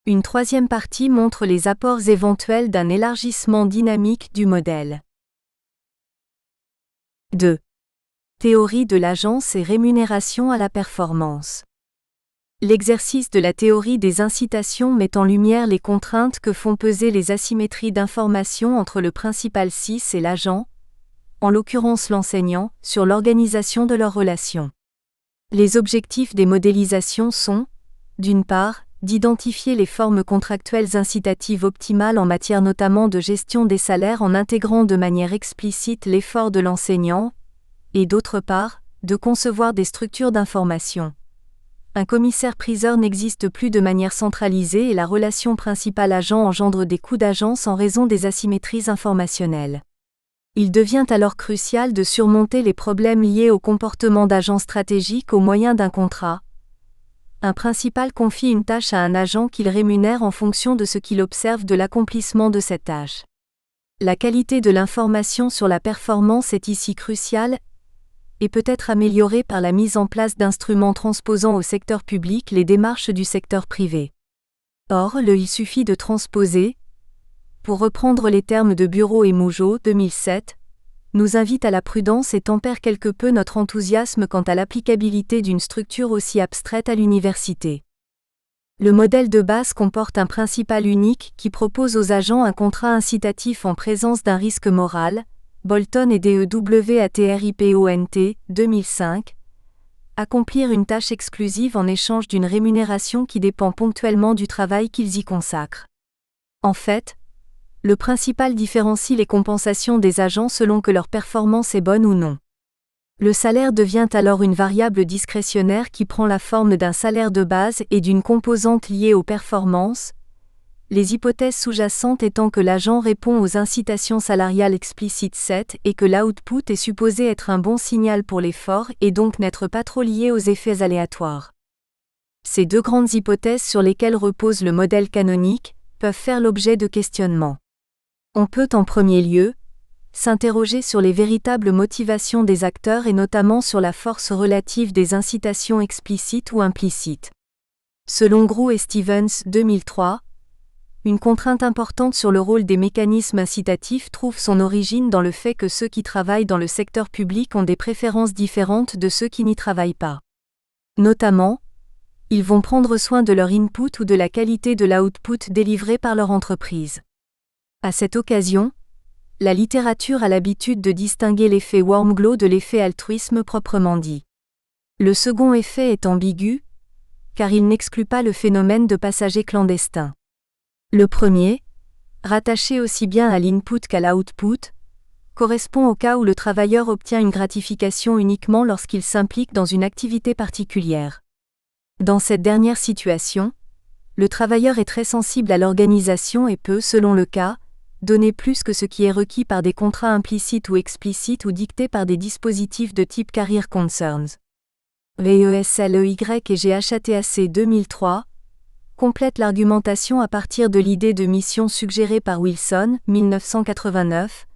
Une troisième partie montre les apports éventuels d'un élargissement dynamique du modèle. 2. Théorie de l'agence et rémunération à la performance. L'exercice de la théorie des incitations met en lumière les contraintes que font peser les asymétries d'information entre le principal 6 et l'agent, en l'occurrence l'enseignant, sur l'organisation de leurs relations. Les objectifs des modélisations sont, d'une part, d'identifier les formes contractuelles incitatives optimales en matière notamment de gestion des salaires en intégrant de manière explicite l'effort de l'enseignant, et d'autre part, de concevoir des structures d'information. Un commissaire-priseur n'existe plus de manière centralisée et la relation principal-agent engendre des coûts d'agence en raison des asymétries informationnelles. Il devient alors crucial de surmonter les problèmes liés au comportement d'agent stratégique au moyen d'un contrat. Un principal confie une tâche à un agent qu'il rémunère en fonction de ce qu'il observe de l'accomplissement de cette tâche. La qualité de l'information sur la performance est ici cruciale et peut être améliorée par la mise en place d'instruments transposant au secteur public les démarches du secteur privé. Or, il suffit de transposer, pour reprendre les termes de Bureau et Mougeot, 2007, nous invite à la prudence et tempère quelque peu notre enthousiasme quant à l'applicabilité d'une structure aussi abstraite à l'université. Le modèle de base comporte un principal unique qui propose aux agents un contrat incitatif en présence d'un risque moral, Bolton et DEWATRIPONT, 2005. Accomplir une tâche exclusive en échange d'une rémunération qui dépend ponctuellement du travail qu'ils y consacrent. En fait, le principal différencie les compensations des agents selon que leur performance est bonne ou non. Le salaire devient alors une variable discrétionnaire qui prend la forme d'un salaire de base et d'une composante liée aux performances, les hypothèses sous-jacentes étant que l'agent répond aux incitations salariales explicites 7 et que l'output est supposé être un bon signal pour l'effort et donc n'être pas trop lié aux effets aléatoires. Ces deux grandes hypothèses sur lesquelles repose le modèle canonique peuvent faire l'objet de questionnements. On peut en premier lieu s'interroger sur les véritables motivations des acteurs et notamment sur la force relative des incitations explicites ou implicites. Selon Grou et Stevens, 2003, une contrainte importante sur le rôle des mécanismes incitatifs trouve son origine dans le fait que ceux qui travaillent dans le secteur public ont des préférences différentes de ceux qui n'y travaillent pas. Notamment, ils vont prendre soin de leur input ou de la qualité de l'output délivré par leur entreprise. À cette occasion, la littérature a l'habitude de distinguer l'effet warm glow de l'effet altruisme proprement dit. Le second effet est ambigu, car il n'exclut pas le phénomène de passagers clandestins. Le premier, rattaché aussi bien à l'input qu'à l'output, correspond au cas où le travailleur obtient une gratification uniquement lorsqu'il s'implique dans une activité particulière. Dans cette dernière situation, le travailleur est très sensible à l'organisation et peut, selon le cas, donner plus que ce qui est requis par des contrats implicites ou explicites ou dictés par des dispositifs de type Career Concerns. VESLEY et GHATAC 2003 complète l'argumentation à partir de l'idée de mission suggérée par Wilson, 1989,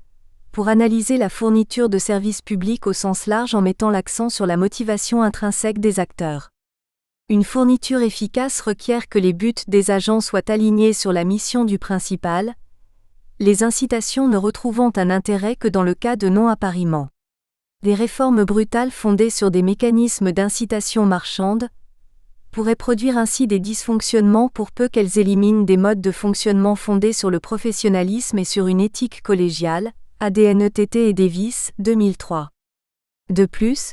pour analyser la fourniture de services publics au sens large en mettant l'accent sur la motivation intrinsèque des acteurs. Une fourniture efficace requiert que les buts des agents soient alignés sur la mission du principal, les incitations ne retrouvant un intérêt que dans le cas de non-appariement. Des réformes brutales fondées sur des mécanismes d'incitation marchande pourraient produire ainsi des dysfonctionnements pour peu qu'elles éliminent des modes de fonctionnement fondés sur le professionnalisme et sur une éthique collégiale, ADNETT et Davis, 2003. De plus,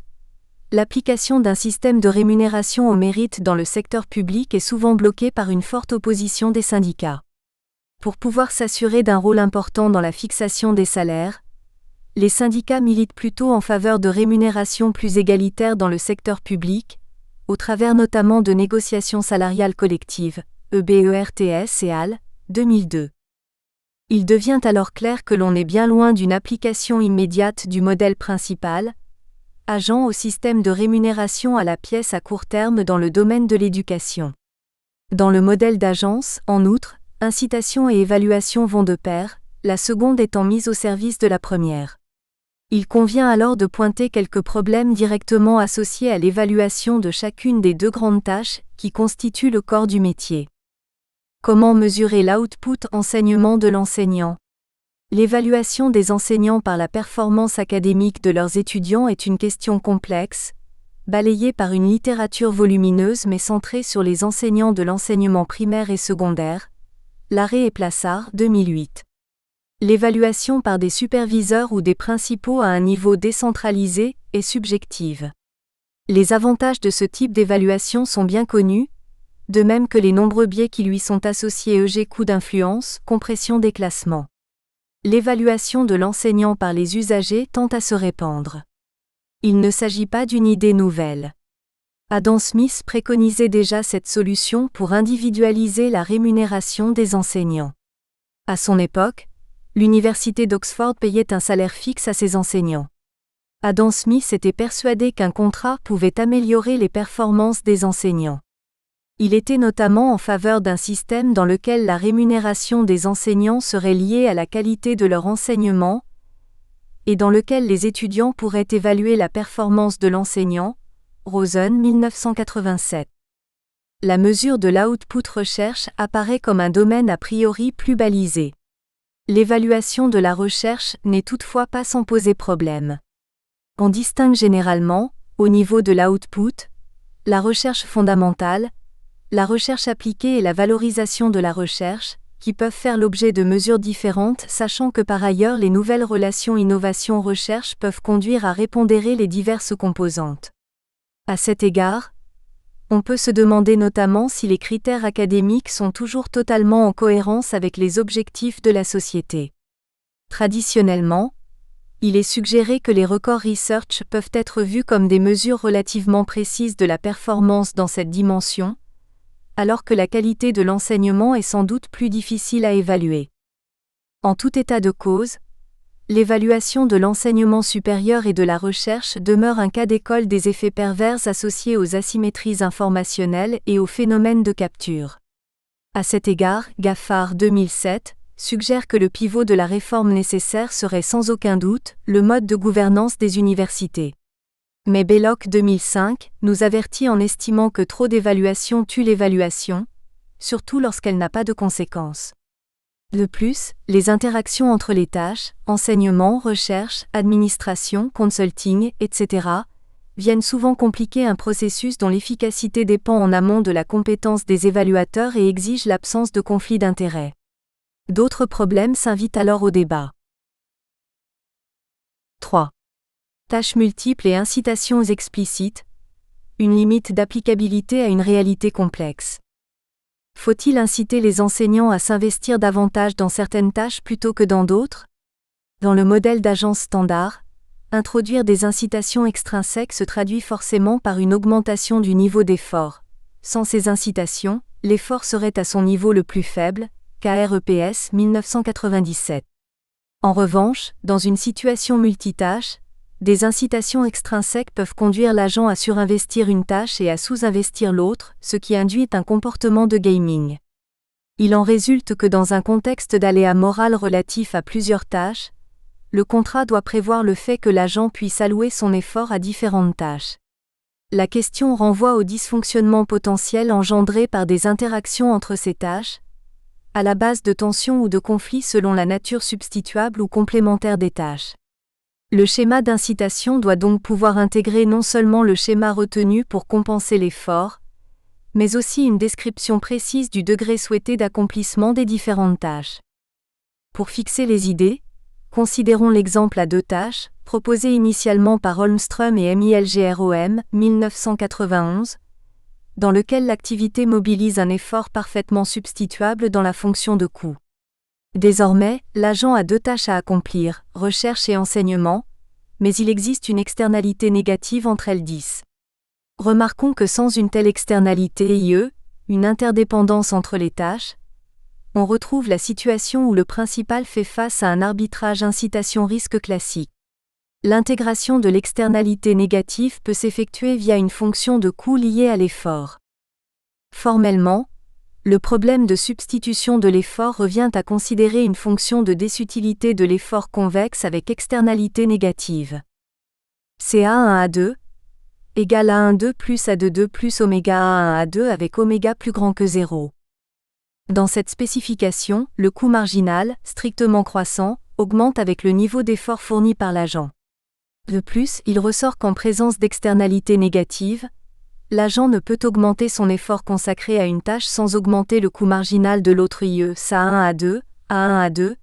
l'application d'un système de rémunération au mérite dans le secteur public est souvent bloquée par une forte opposition des syndicats. Pour pouvoir s'assurer d'un rôle important dans la fixation des salaires, les syndicats militent plutôt en faveur de rémunérations plus égalitaires dans le secteur public, au travers notamment de négociations salariales collectives, EBERTS et AL, 2002. Il devient alors clair que l'on est bien loin d'une application immédiate du modèle principal, agent au système de rémunération à la pièce à court terme dans le domaine de l'éducation. Dans le modèle d'agence, en outre, incitation et évaluation vont de pair, la seconde étant mise au service de la première. Il convient alors de pointer quelques problèmes directement associés à l'évaluation de chacune des deux grandes tâches qui constituent le corps du métier. Comment mesurer l'output enseignement de l'enseignant ? L'évaluation des enseignants par la performance académique de leurs étudiants est une question complexe, balayée par une littérature volumineuse mais centrée sur les enseignants de l'enseignement primaire et secondaire, Larrey et Plassard, 2008. L'évaluation par des superviseurs ou des principaux à un niveau décentralisé est subjective. Les avantages de ce type d'évaluation sont bien connus, de même que les nombreux biais qui lui sont associés coût d'influence, compression des classements. L'évaluation de l'enseignant par les usagers tend à se répandre. Il ne s'agit pas d'une idée nouvelle. Adam Smith préconisait déjà cette solution pour individualiser la rémunération des enseignants. À son époque, l'université d'Oxford payait un salaire fixe à ses enseignants. Adam Smith était persuadé qu'un contrat pouvait améliorer les performances des enseignants. Il était notamment en faveur d'un système dans lequel la rémunération des enseignants serait liée à la qualité de leur enseignement et dans lequel les étudiants pourraient évaluer la performance de l'enseignant, Rosen, 1987. La mesure de l'output recherche apparaît comme un domaine a priori plus balisé. L'évaluation de la recherche n'est toutefois pas sans poser problème. On distingue généralement, au niveau de l'output, la recherche fondamentale, la recherche appliquée et la valorisation de la recherche, qui peuvent faire l'objet de mesures différentes, sachant que par ailleurs les nouvelles relations innovation-recherche peuvent conduire à répondérer les diverses composantes. À cet égard, on peut se demander notamment si les critères académiques sont toujours totalement en cohérence avec les objectifs de la société. Traditionnellement, il est suggéré que les records research peuvent être vus comme des mesures relativement précises de la performance dans cette dimension, alors que la qualité de l'enseignement est sans doute plus difficile à évaluer. En tout état de cause, l'évaluation de l'enseignement supérieur et de la recherche demeure un cas d'école des effets pervers associés aux asymétries informationnelles et aux phénomènes de capture. À cet égard, Gaffard 2007 suggère que le pivot de la réforme nécessaire serait sans aucun doute le mode de gouvernance des universités. Mais Belloc 2005 nous avertit en estimant que trop d'évaluation tue l'évaluation, surtout lorsqu'elle n'a pas de conséquences. De plus, les interactions entre les tâches, enseignement, recherche, administration, consulting, etc., viennent souvent compliquer un processus dont l'efficacité dépend en amont de la compétence des évaluateurs et exige l'absence de conflit d'intérêts. D'autres problèmes s'invitent alors au débat. 3. Tâches multiples et incitations explicites, une limite d'applicabilité à une réalité complexe. Faut-il inciter les enseignants à s'investir davantage dans certaines tâches plutôt que dans d'autres ? Dans le modèle d'agence standard, introduire des incitations extrinsèques se traduit forcément par une augmentation du niveau d'effort. Sans ces incitations, l'effort serait à son niveau le plus faible, KREPS 1997. En revanche, dans une situation multitâche, des incitations extrinsèques peuvent conduire l'agent à surinvestir une tâche et à sous-investir l'autre, ce qui induit un comportement de gaming. Il en résulte que dans un contexte d'aléa moral relatif à plusieurs tâches, le contrat doit prévoir le fait que l'agent puisse allouer son effort à différentes tâches. La question renvoie au dysfonctionnement potentiel engendré par des interactions entre ces tâches, à la base de tensions ou de conflits selon la nature substituable ou complémentaire des tâches. Le schéma d'incitation doit donc pouvoir intégrer non seulement le schéma retenu pour compenser l'effort, mais aussi une description précise du degré souhaité d'accomplissement des différentes tâches. Pour fixer les idées, considérons l'exemple à deux tâches, proposé initialement par Holmström et MILGROM, 1991, dans lequel l'activité mobilise un effort parfaitement substituable dans la fonction de coût. Désormais, l'agent a deux tâches à accomplir, recherche et enseignement, mais il existe une externalité négative entre elles 10. Remarquons que sans une telle externalité IE, une interdépendance entre les tâches, on retrouve la situation où le principal fait face à un arbitrage incitation-risque classique. L'intégration de l'externalité négative peut s'effectuer via une fonction de coût liée à l'effort. Formellement, le problème de substitution de l'effort revient à considérer une fonction de désutilité de l'effort convexe avec externalité négative. CA1A2 égale A12 plus A22 plus oméga A1A2 avec oméga plus grand que 0. Dans cette spécification, le coût marginal, strictement croissant, augmente avec le niveau d'effort fourni par l'agent. De plus, il ressort qu'en présence d'externalités négatives, l'agent ne peut augmenter son effort consacré à une tâche sans augmenter le coût marginal de l'autre IE. SA1A2, A1A2,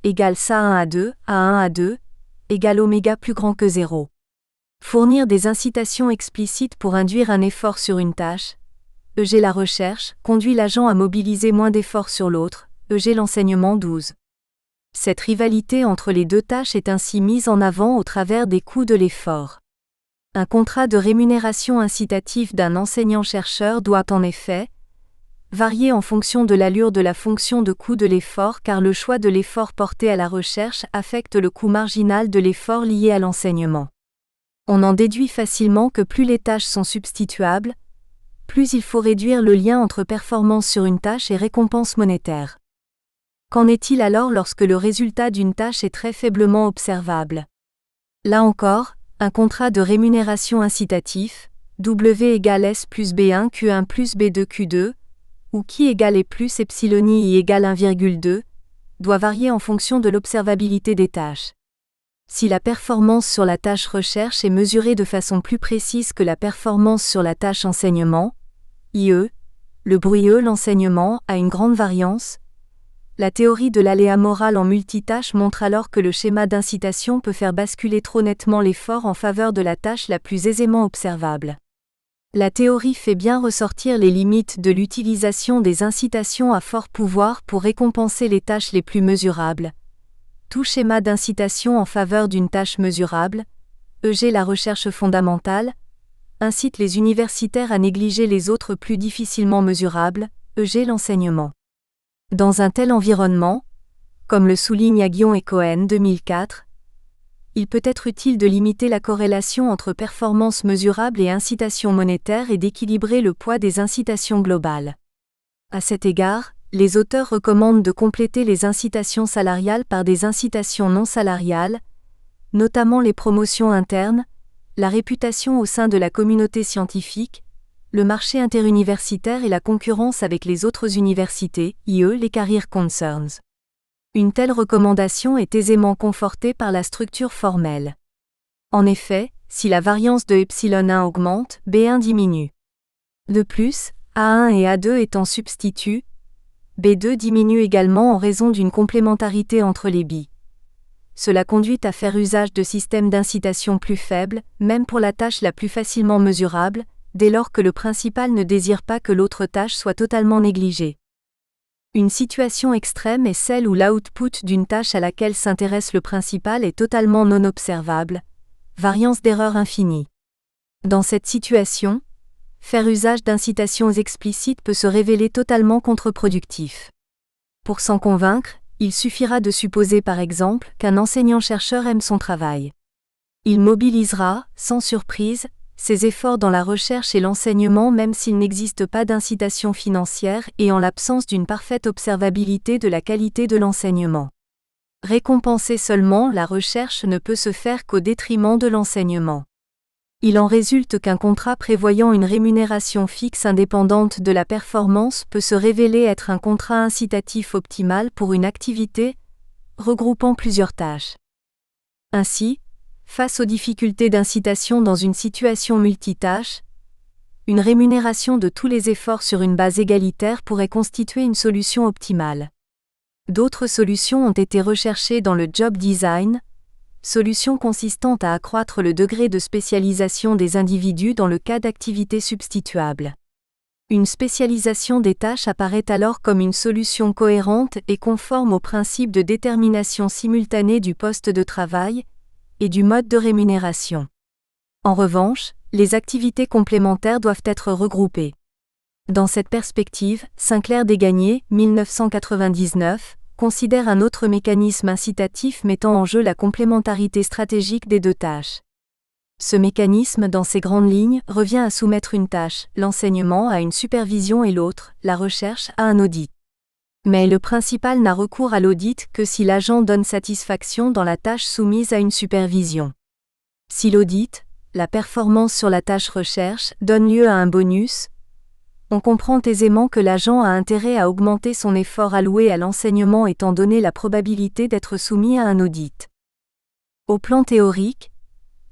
égale SA1A2, A1A2, égale oméga plus grand que 0. Fournir des incitations explicites pour induire un effort sur une tâche, EG la recherche, conduit l'agent à mobiliser moins d'efforts sur l'autre, EG l'enseignement 12. Cette rivalité entre les deux tâches est ainsi mise en avant au travers des coûts de l'effort. Un contrat de rémunération incitative d'un enseignant-chercheur doit en effet varier en fonction de l'allure de la fonction de coût de l'effort car le choix de l'effort porté à la recherche affecte le coût marginal de l'effort lié à l'enseignement. On en déduit facilement que plus les tâches sont substituables, plus il faut réduire le lien entre performance sur une tâche et récompense monétaire. Qu'en est-il alors lorsque le résultat d'une tâche est très faiblement observable? Là encore, un contrat de rémunération incitatif, W égale S plus B1 Q1 plus B2 Q2, ou qui égale E plus epsilon I égale 1,2, doit varier en fonction de l'observabilité des tâches. Si la performance sur la tâche recherche est mesurée de façon plus précise que la performance sur la tâche enseignement, IE, le bruit E l'enseignement a une grande variance. La théorie de l'aléa moral en multitâche montre alors que le schéma d'incitation peut faire basculer trop nettement l'effort en faveur de la tâche la plus aisément observable. La théorie fait bien ressortir les limites de l'utilisation des incitations à fort pouvoir pour récompenser les tâches les plus mesurables. Tout schéma d'incitation en faveur d'une tâche mesurable, EG la recherche fondamentale, incite les universitaires à négliger les autres plus difficilement mesurables, EG l'enseignement. Dans un tel environnement, comme le souligne Aguillon et Cohen 2004, il peut être utile de limiter la corrélation entre performance mesurable et incitation monétaire et d'équilibrer le poids des incitations globales. À cet égard, les auteurs recommandent de compléter les incitations salariales par des incitations non salariales, notamment les promotions internes, la réputation au sein de la communauté scientifique, le marché interuniversitaire et la concurrence avec les autres universités, IE les career concerns. Une telle recommandation est aisément confortée par la structure formelle. En effet, si la variance de epsilon1 augmente, B1 diminue. De plus, A1 et A2 étant substituts, B2 diminue également en raison d'une complémentarité entre les billes. Cela conduit à faire usage de systèmes d'incitation plus faibles, même pour la tâche la plus facilement mesurable, dès lors que le principal ne désire pas que l'autre tâche soit totalement négligée. Une situation extrême est celle où l'output d'une tâche à laquelle s'intéresse le principal est totalement non observable, variance d'erreur infinie. Dans cette situation, faire usage d'incitations explicites peut se révéler totalement contre-productif. Pour s'en convaincre, il suffira de supposer par exemple qu'un enseignant-chercheur aime son travail. Il mobilisera, sans surprise, ses efforts dans la recherche et l'enseignement même s'il n'existe pas d'incitation financière et en l'absence d'une parfaite observabilité de la qualité de l'enseignement. Récompenser seulement la recherche ne peut se faire qu'au détriment de l'enseignement. Il en résulte qu'un contrat prévoyant une rémunération fixe indépendante de la performance peut se révéler être un contrat incitatif optimal pour une activité, regroupant plusieurs tâches. Ainsi, face aux difficultés d'incitation dans une situation multitâche, une rémunération de tous les efforts sur une base égalitaire pourrait constituer une solution optimale. D'autres solutions ont été recherchées dans le job design, solution consistant à accroître le degré de spécialisation des individus dans le cas d'activités substituables. Une spécialisation des tâches apparaît alors comme une solution cohérente et conforme au principe de détermination simultanée du poste de travail et du mode de rémunération. En revanche, les activités complémentaires doivent être regroupées. Dans cette perspective, Sinclair-Desgagnés, 1999, considère un autre mécanisme incitatif mettant en jeu la complémentarité stratégique des deux tâches. Ce mécanisme, dans ses grandes lignes, revient à soumettre une tâche, l'enseignement, à une supervision et l'autre, la recherche, à un audit. Mais le principal n'a recours à l'audit que si l'agent donne satisfaction dans la tâche soumise à une supervision. Si l'audit, la performance sur la tâche recherche, donne lieu à un bonus, on comprend aisément que l'agent a intérêt à augmenter son effort alloué à l'enseignement étant donné la probabilité d'être soumis à un audit. Au plan théorique,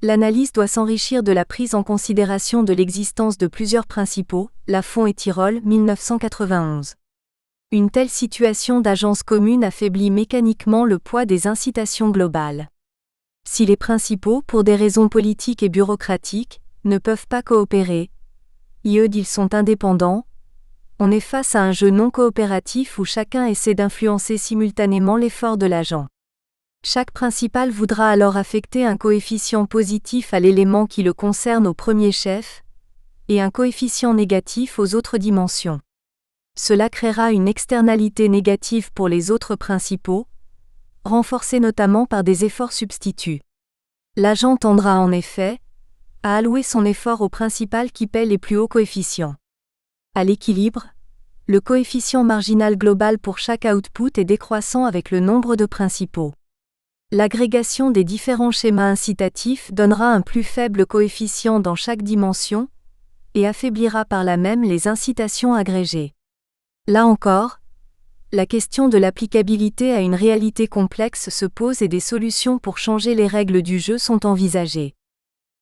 l'analyse doit s'enrichir de la prise en considération de l'existence de plusieurs principaux, Lafont et Tirole, 1991. Une telle situation d'agence commune affaiblit mécaniquement le poids des incitations globales. Si les principaux, pour des raisons politiques et bureaucratiques, ne peuvent pas coopérer, ils sont indépendants, on est face à un jeu non coopératif où chacun essaie d'influencer simultanément l'effort de l'agent. Chaque principal voudra alors affecter un coefficient positif à l'élément qui le concerne au premier chef, et un coefficient négatif aux autres dimensions. Cela créera une externalité négative pour les autres principaux, renforcée notamment par des efforts substituts. L'agent tendra en effet à allouer son effort au principal qui paie les plus hauts coefficients. À l'équilibre, le coefficient marginal global pour chaque output est décroissant avec le nombre de principaux. L'agrégation des différents schémas incitatifs donnera un plus faible coefficient dans chaque dimension et affaiblira par là même les incitations agrégées. Là encore, la question de l'applicabilité à une réalité complexe se pose et des solutions pour changer les règles du jeu sont envisagées.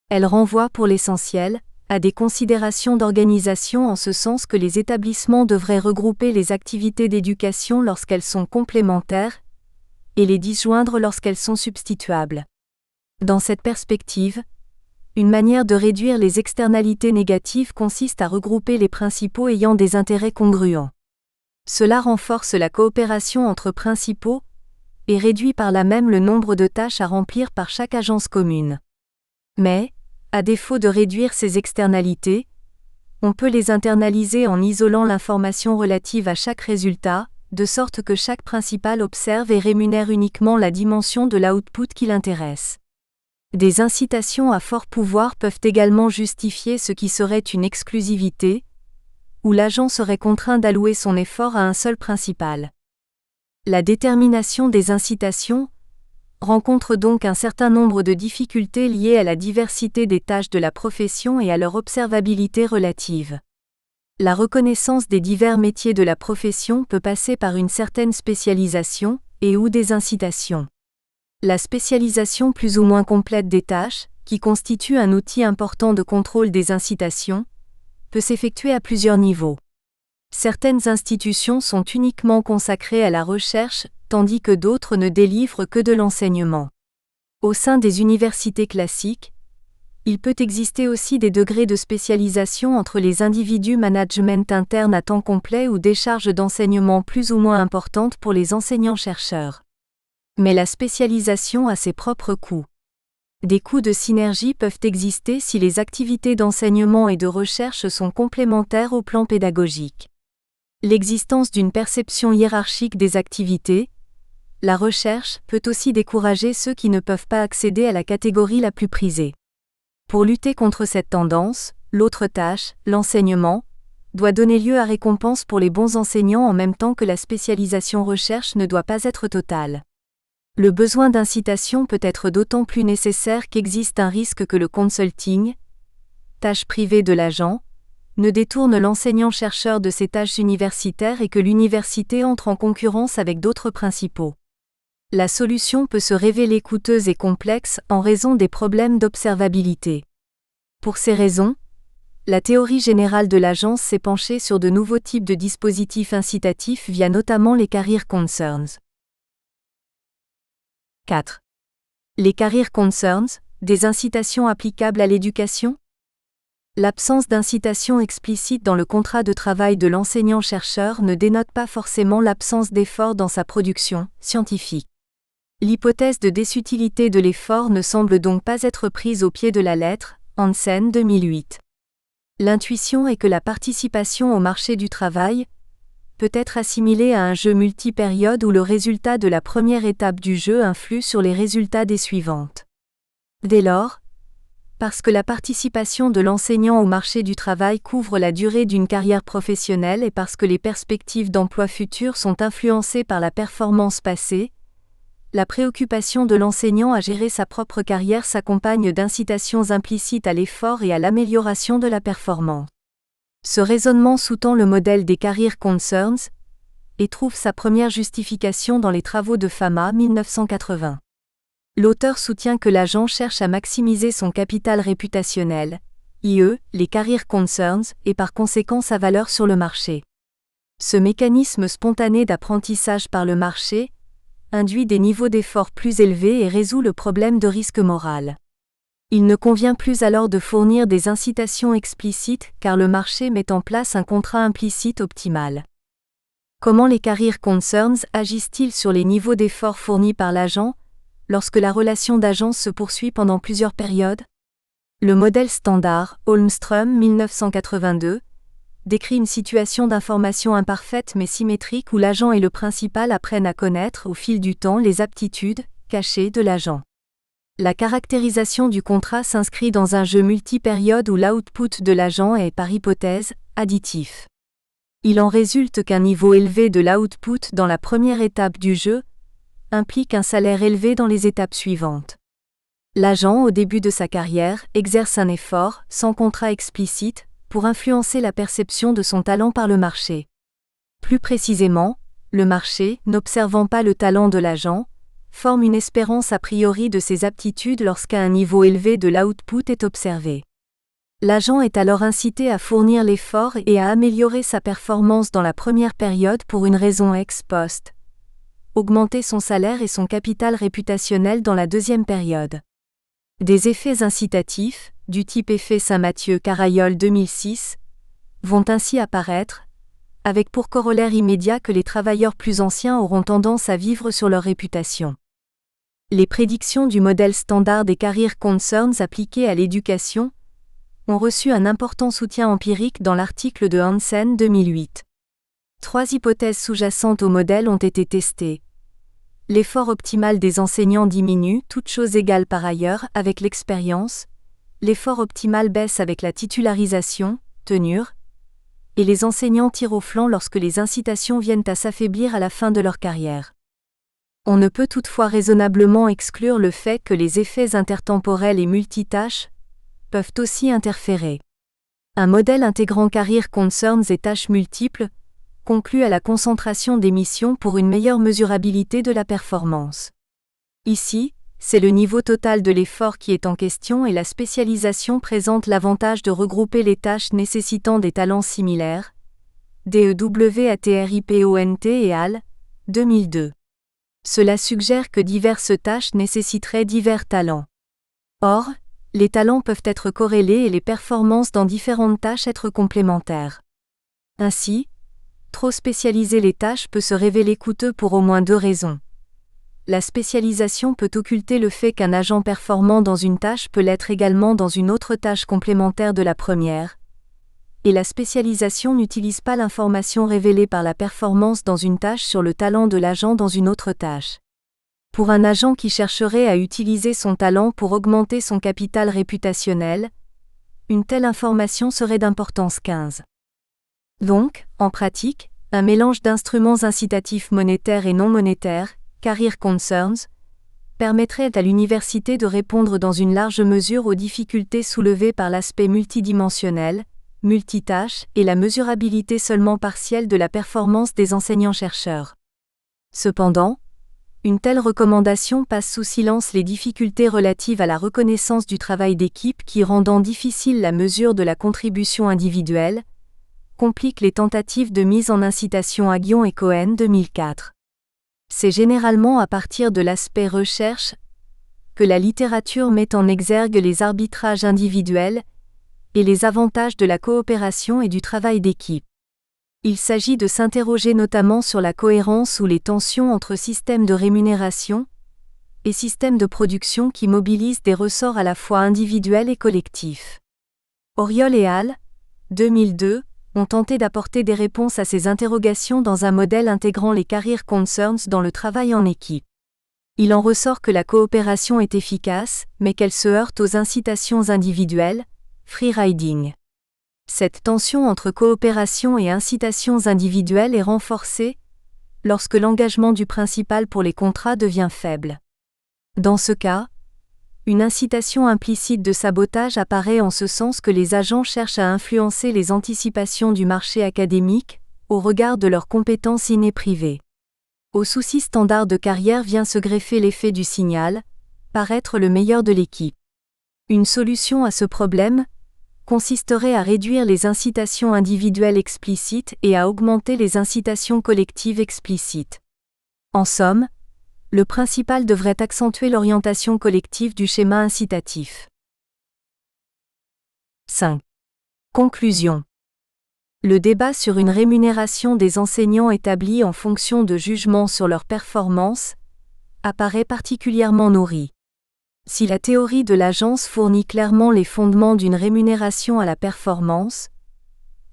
Elles renvoient pour l'essentiel à des considérations d'organisation en ce sens que les établissements devraient regrouper les activités d'éducation lorsqu'elles sont complémentaires et les disjoindre lorsqu'elles sont substituables. Dans cette perspective, une manière de réduire les externalités négatives consiste à regrouper les principaux ayant des intérêts congruents. Cela renforce la coopération entre principaux et réduit par là même le nombre de tâches à remplir par chaque agence commune. Mais, à défaut de réduire ces externalités, on peut les internaliser en isolant l'information relative à chaque résultat, de sorte que chaque principal observe et rémunère uniquement la dimension de l'output qui l'intéresse. Des incitations à fort pouvoir peuvent également justifier ce qui serait une exclusivité, où l'agent serait contraint d'allouer son effort à un seul principal. La détermination des incitations rencontre donc un certain nombre de difficultés liées à la diversité des tâches de la profession et à leur observabilité relative. La reconnaissance des divers métiers de la profession peut passer par une certaine spécialisation et/ou des incitations. La spécialisation plus ou moins complète des tâches, qui constitue un outil important de contrôle des incitations, peut s'effectuer à plusieurs niveaux. Certaines institutions sont uniquement consacrées à la recherche, tandis que d'autres ne délivrent que de l'enseignement. Au sein des universités classiques, Il peut exister aussi des degrés de spécialisation entre les individus, management interne à temps complet ou des charges d'enseignement plus ou moins importantes pour les enseignants-chercheurs. Mais la spécialisation a ses propres coûts. Des coûts de synergie peuvent exister si les activités d'enseignement et de recherche sont complémentaires au plan pédagogique. L'existence d'une perception hiérarchique des activités, la recherche, peut aussi décourager ceux qui ne peuvent pas accéder à la catégorie la plus prisée. Pour lutter contre cette tendance, l'autre tâche, l'enseignement, doit donner lieu à récompense pour les bons enseignants en même temps que la spécialisation recherche ne doit pas être totale. Le besoin d'incitation peut être d'autant plus nécessaire qu'existe un risque que le consulting, tâche privée de l'agent, ne détourne l'enseignant-chercheur de ses tâches universitaires et que l'université entre en concurrence avec d'autres principaux. La solution peut se révéler coûteuse et complexe en raison des problèmes d'observabilité. Pour ces raisons, la théorie générale de l'agence s'est penchée sur de nouveaux types de dispositifs incitatifs via notamment les Career Concerns. 4. Les Career Concerns, des incitations applicables à l'éducation ? L'absence d'incitation explicite dans le contrat de travail de l'enseignant-chercheur ne dénote pas forcément l'absence d'effort dans sa production scientifique. L'hypothèse de désutilité de l'effort ne semble donc pas être prise au pied de la lettre, Hansen 2008. L'intuition est que la participation au marché du travail peut être assimilée à un jeu multipériode où le résultat de la première étape du jeu influe sur les résultats des suivantes. Dès lors, parce que la participation de l'enseignant au marché du travail couvre la durée d'une carrière professionnelle et parce que les perspectives d'emploi futures sont influencées par la performance passée, la préoccupation de l'enseignant à gérer sa propre carrière s'accompagne d'incitations implicites à l'effort et à l'amélioration de la performance. Ce raisonnement sous-tend le modèle des Career Concerns et trouve sa première justification dans les travaux de Fama 1980. L'auteur soutient que l'agent cherche à maximiser son capital réputationnel, i.e., les Career Concerns, et par conséquent sa valeur sur le marché. Ce mécanisme spontané d'apprentissage par le marché induit des niveaux d'effort plus élevés et résout le problème de risque moral. Il ne convient plus alors de fournir des incitations explicites car le marché met en place un contrat implicite optimal. Comment les Career Concerns agissent-ils sur les niveaux d'effort fournis par l'agent lorsque la relation d'agence se poursuit pendant plusieurs périodes ? Le modèle standard, Holmström 1982, décrit une situation d'information imparfaite mais symétrique où l'agent et le principal apprennent à connaître au fil du temps les aptitudes cachées de l'agent. La caractérisation du contrat s'inscrit dans un jeu multipériode où l'output de l'agent est, par hypothèse, additif. Il en résulte qu'un niveau élevé de l'output dans la première étape du jeu implique un salaire élevé dans les étapes suivantes. L'agent, au début de sa carrière, exerce un effort, sans contrat explicite, pour influencer la perception de son talent par le marché. Plus précisément, le marché, n'observant pas le talent de l'agent, forme une espérance a priori de ses aptitudes lorsqu'un niveau élevé de l'output est observé. L'agent est alors incité à fournir l'effort et à améliorer sa performance dans la première période pour une raison ex post. Augmenter son salaire et son capital réputationnel dans la deuxième période. Des effets incitatifs, du type effet Saint-Mathieu-Carayol 2006, vont ainsi apparaître, avec pour corollaire immédiat que les travailleurs plus anciens auront tendance à vivre sur leur réputation. Les prédictions du modèle standard des Career Concerns appliquées à l'éducation ont reçu un important soutien empirique dans l'article de Hansen 2008. 3 hypothèses sous-jacentes au modèle ont été testées. L'effort optimal des enseignants diminue, toutes choses égales par ailleurs, avec l'expérience. L'effort optimal baisse avec la titularisation, tenure, et les enseignants tirent au flanc lorsque les incitations viennent à s'affaiblir à la fin de leur carrière. On ne peut toutefois raisonnablement exclure le fait que les effets intertemporels et multitâches peuvent aussi interférer. Un modèle intégrant Career Concerns et tâches multiples conclut à la concentration des missions pour une meilleure mesurabilité de la performance. Ici, c'est le niveau total de l'effort qui est en question et la spécialisation présente l'avantage de regrouper les tâches nécessitant des talents similaires. DEW-ATRIPONT et al. 2002. Cela suggère que diverses tâches nécessiteraient divers talents. Or, Les talents peuvent être corrélés et les performances dans différentes tâches être complémentaires. Ainsi, trop spécialiser les tâches peut se révéler coûteux pour au moins 2 raisons. La spécialisation peut occulter le fait qu'un agent performant dans une tâche peut l'être également dans une autre tâche complémentaire de la première. Et la spécialisation n'utilise pas l'information révélée par la performance dans une tâche sur le talent de l'agent dans une autre tâche. Pour un agent qui chercherait à utiliser son talent pour augmenter son capital réputationnel, une telle information serait d'importance 15. Donc, en pratique, un mélange d'instruments incitatifs monétaires et non monétaires, Career Concerns, permettrait à l'université de répondre dans une large mesure aux difficultés soulevées par l'aspect multidimensionnel, multitâche et la mesurabilité seulement partielle de la performance des enseignants-chercheurs. Cependant, une telle recommandation passe sous silence les difficultés relatives à la reconnaissance du travail d'équipe qui, rendant difficile la mesure de la contribution individuelle, complique les tentatives de mise en incitation à Guion et Cohen 2004. C'est généralement à partir de l'aspect recherche que la littérature met en exergue les arbitrages individuels et les avantages de la coopération et du travail d'équipe. Il s'agit de s'interroger notamment sur la cohérence ou les tensions entre systèmes de rémunération et systèmes de production qui mobilisent des ressorts à la fois individuels et collectifs. Auriol et al. 2002 ont tenté d'apporter des réponses à ces interrogations dans un modèle intégrant les career concerns dans le travail en équipe. Il en ressort que la coopération est efficace, mais qu'elle se heurte aux incitations individuelles, free riding. Cette tension entre coopération et incitations individuelles est renforcée lorsque l'engagement du principal pour les contrats devient faible. Dans ce cas, une incitation implicite de sabotage apparaît en ce sens que les agents cherchent à influencer les anticipations du marché académique au regard de leurs compétences innées privées. Au souci standard de carrière vient se greffer l'effet du signal, paraître le meilleur de l'équipe. Une solution à ce problème consisterait à réduire les incitations individuelles explicites et à augmenter les incitations collectives explicites. En somme, le principal devrait accentuer l'orientation collective du schéma incitatif. 5. Conclusion. Le débat sur une rémunération des enseignants établie en fonction de jugements sur leur performance apparaît particulièrement nourri. Si la théorie de l'agence fournit clairement les fondements d'une rémunération à la performance,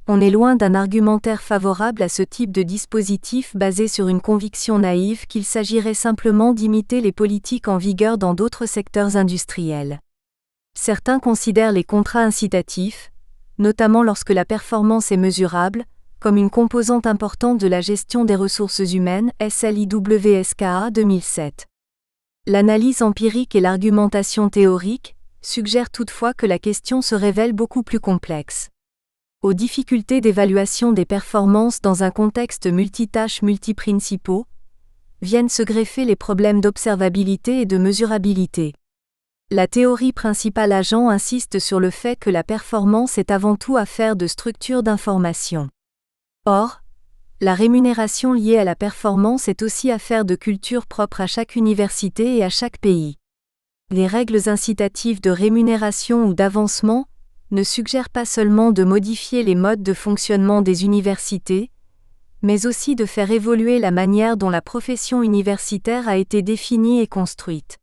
on est loin d'un argumentaire favorable à ce type de dispositif basé sur une conviction naïve qu'il s'agirait simplement d'imiter les politiques en vigueur dans d'autres secteurs industriels. Certains considèrent les contrats incitatifs, notamment lorsque la performance est mesurable, comme une composante importante de la gestion des ressources humaines, SLIWSKA 2007. L'analyse empirique et l'argumentation théorique suggèrent toutefois que la question se révèle beaucoup plus complexe. Aux difficultés d'évaluation des performances dans un contexte multitâches multiprincipaux, viennent se greffer les problèmes d'observabilité et de mesurabilité. La théorie principale agent insiste sur le fait que la performance est avant tout affaire de structure d'information. Or, la rémunération liée à la performance est aussi affaire de culture propre à chaque université et à chaque pays. Les règles incitatives de rémunération ou d'avancement ne suggèrent pas seulement de modifier les modes de fonctionnement des universités, mais aussi de faire évoluer la manière dont la profession universitaire a été définie et construite.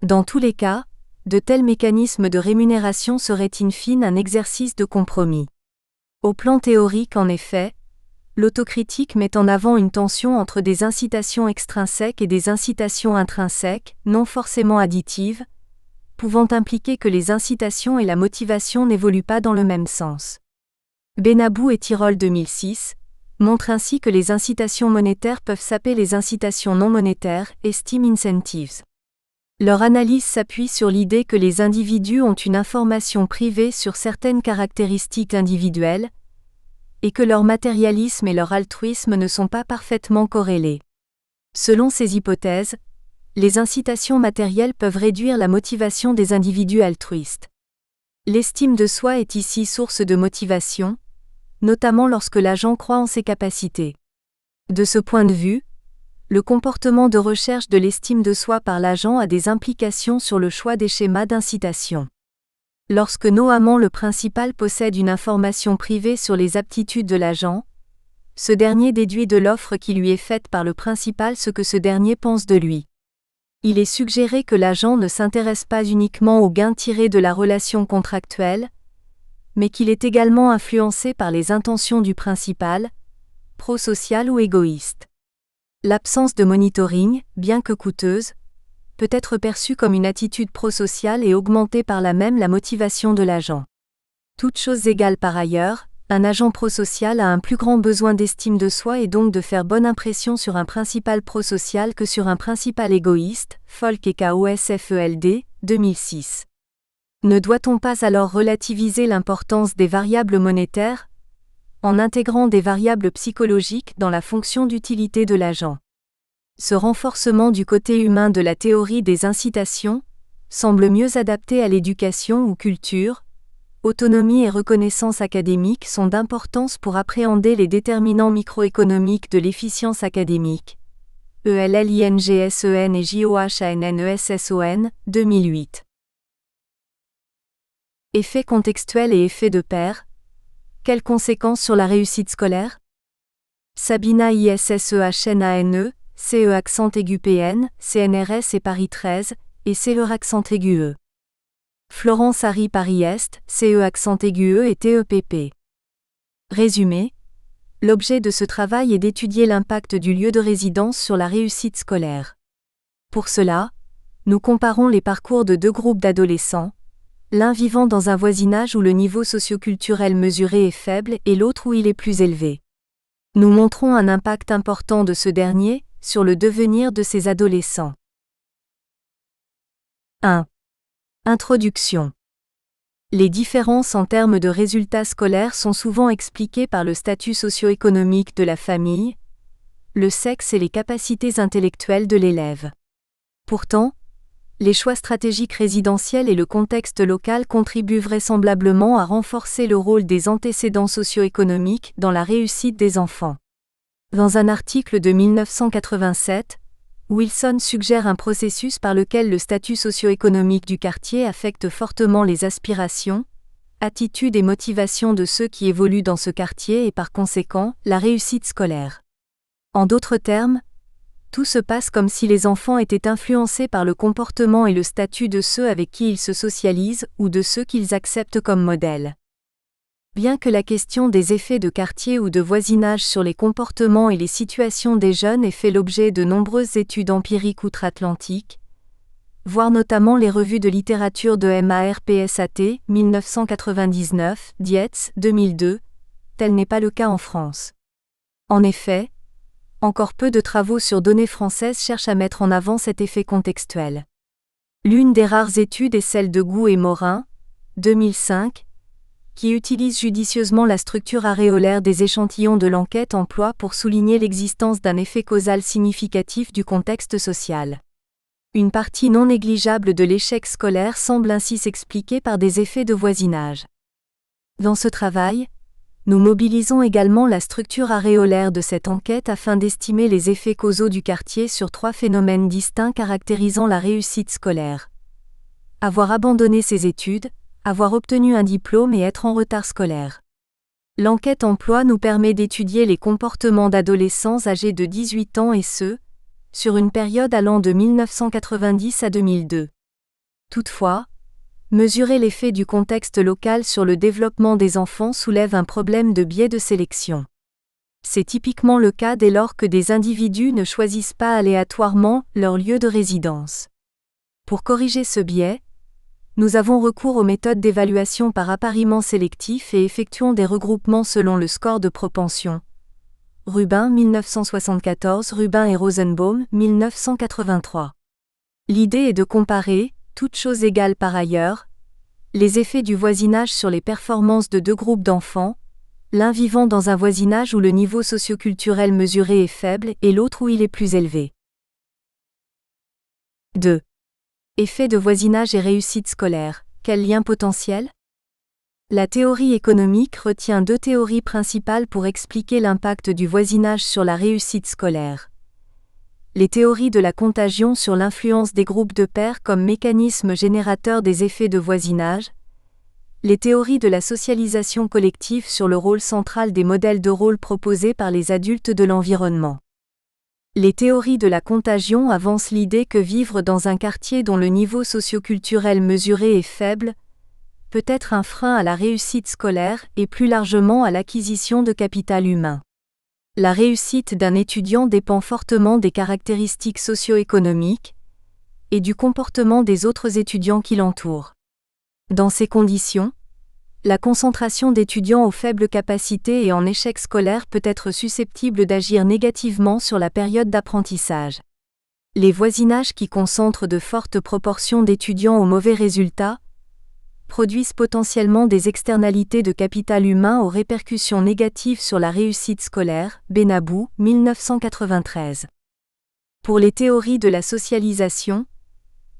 Dans tous les cas, de tels mécanismes de rémunération seraient in fine un exercice de compromis. Au plan théorique en effet, l'autocritique met en avant une tension entre des incitations extrinsèques et des incitations intrinsèques, non forcément additives, pouvant impliquer que les incitations et la motivation n'évoluent pas dans le même sens. Benabou et Tirole 2006 montrent ainsi que les incitations monétaires peuvent saper les incitations non monétaires, Esteem Incentives. Leur analyse s'appuie sur l'idée que les individus ont une information privée sur certaines caractéristiques individuelles, et que leur matérialisme et leur altruisme ne sont pas parfaitement corrélés. Selon ces hypothèses, les incitations matérielles peuvent réduire la motivation des individus altruistes. L'estime de soi est ici source de motivation, notamment lorsque l'agent croit en ses capacités. De ce point de vue, le comportement de recherche de l'estime de soi par l'agent a des implications sur le choix des schémas d'incitation. Lorsque notamment le principal possède une information privée sur les aptitudes de l'agent, ce dernier déduit de l'offre qui lui est faite par le principal ce que ce dernier pense de lui. Il est suggéré que l'agent ne s'intéresse pas uniquement aux gains tirés de la relation contractuelle, mais qu'il est également influencé par les intentions du principal, pro-social ou égoïste. L'absence de monitoring, bien que coûteuse, peut être perçue comme une attitude pro-sociale et augmenter par là même la motivation de l'agent. Toutes choses égales par ailleurs, un agent pro-social a un plus grand besoin d'estime de soi et donc de faire bonne impression sur un principal pro-social que sur un principal égoïste, Folk et KOSFELD, 2006. Ne doit-on pas alors relativiser l'importance des variables monétaires, en intégrant des variables psychologiques dans la fonction d'utilité de l'agent? Ce renforcement du côté humain de la théorie des incitations semble mieux adapté à l'éducation ou culture. Autonomie et reconnaissance académique sont d'importance pour appréhender les déterminants microéconomiques de l'efficience académique. ELLINGSEN et JOHANNESSON, 2008. Effets contextuels et effets de pair. Quelles conséquences sur la réussite scolaire? Sabina ISSEHNANE, CE accent aigu PN, CNRS et Paris 13, et CE accent aigu E. Florence Harry Paris Est, CE accent aigu E et TEPP. Résumé. L'objet de ce travail est d'étudier l'impact du lieu de résidence sur la réussite scolaire. Pour cela, nous comparons les parcours de deux groupes d'adolescents, l'un vivant dans un voisinage où le niveau socioculturel mesuré est faible et l'autre où il est plus élevé. Nous montrons un impact important de ce dernier sur le devenir de ces adolescents. 1. Introduction. Les différences en termes de résultats scolaires sont souvent expliquées par le statut socio-économique de la famille, le sexe et les capacités intellectuelles de l'élève. Pourtant, les choix stratégiques résidentiels et le contexte local contribuent vraisemblablement à renforcer le rôle des antécédents socio-économiques dans la réussite des enfants. Dans un article de 1987, Wilson suggère un processus par lequel le statut socio-économique du quartier affecte fortement les aspirations, attitudes et motivations de ceux qui évoluent dans ce quartier et par conséquent, la réussite scolaire. En d'autres termes, tout se passe comme si les enfants étaient influencés par le comportement et le statut de ceux avec qui ils se socialisent ou de ceux qu'ils acceptent comme modèles. Bien que la question des effets de quartier ou de voisinage sur les comportements et les situations des jeunes ait fait l'objet de nombreuses études empiriques outre-Atlantique, voir notamment les revues de littérature de MARPSAT, 1999, Dietz, 2002, tel n'est pas le cas en France. En effet, encore peu de travaux sur données françaises cherchent à mettre en avant cet effet contextuel. L'une des rares études est celle de Gou et Morin, 2005, qui utilise judicieusement la structure aréolaire des échantillons de l'enquête emploi pour souligner l'existence d'un effet causal significatif du contexte social. Une partie non négligeable de l'échec scolaire semble ainsi s'expliquer par des effets de voisinage. Dans ce travail, nous mobilisons également la structure aréolaire de cette enquête afin d'estimer les effets causaux du quartier sur trois phénomènes distincts caractérisant la réussite scolaire. Avoir abandonné ses études, avoir obtenu un diplôme et être en retard scolaire. L'enquête emploi nous permet d'étudier les comportements d'adolescents âgés de 18 ans et ce, sur une période allant de 1990 à 2002. Toutefois, mesurer l'effet du contexte local sur le développement des enfants soulève un problème de biais de sélection. C'est typiquement le cas dès lors que des individus ne choisissent pas aléatoirement leur lieu de résidence. Pour corriger ce biais, nous avons recours aux méthodes d'évaluation par appariement sélectif et effectuons des regroupements selon le score de propension. Rubin 1974, Rubin et Rosenbaum 1983. L'idée est de comparer, toutes choses égales par ailleurs, les effets du voisinage sur les performances de deux groupes d'enfants, l'un vivant dans un voisinage où le niveau socioculturel mesuré est faible et l'autre où il est plus élevé. 2. Effets de voisinage et réussite scolaire. Quel lien potentiel? La théorie économique retient deux théories principales pour expliquer l'impact du voisinage sur la réussite scolaire. Les théories de la contagion sur l'influence des groupes de pairs comme mécanisme générateur des effets de voisinage, Les théories de la socialisation collective sur le rôle central des modèles de rôle proposés par les adultes de l'environnement. Les théories de la contagion avancent l'idée que vivre dans un quartier dont le niveau socioculturel mesuré est faible peut être un frein à la réussite scolaire et plus largement à l'acquisition de capital humain. La réussite d'un étudiant dépend fortement des caractéristiques socio-économiques et du comportement des autres étudiants qui l'entourent. Dans ces conditions, la concentration d'étudiants aux faibles capacités et en échec scolaire peut être susceptible d'agir négativement sur la période d'apprentissage. Les voisinages qui concentrent de fortes proportions d'étudiants aux mauvais résultats produisent potentiellement des externalités de capital humain aux répercussions négatives sur la réussite scolaire. Benabou, 1993. Pour les théories de la socialisation,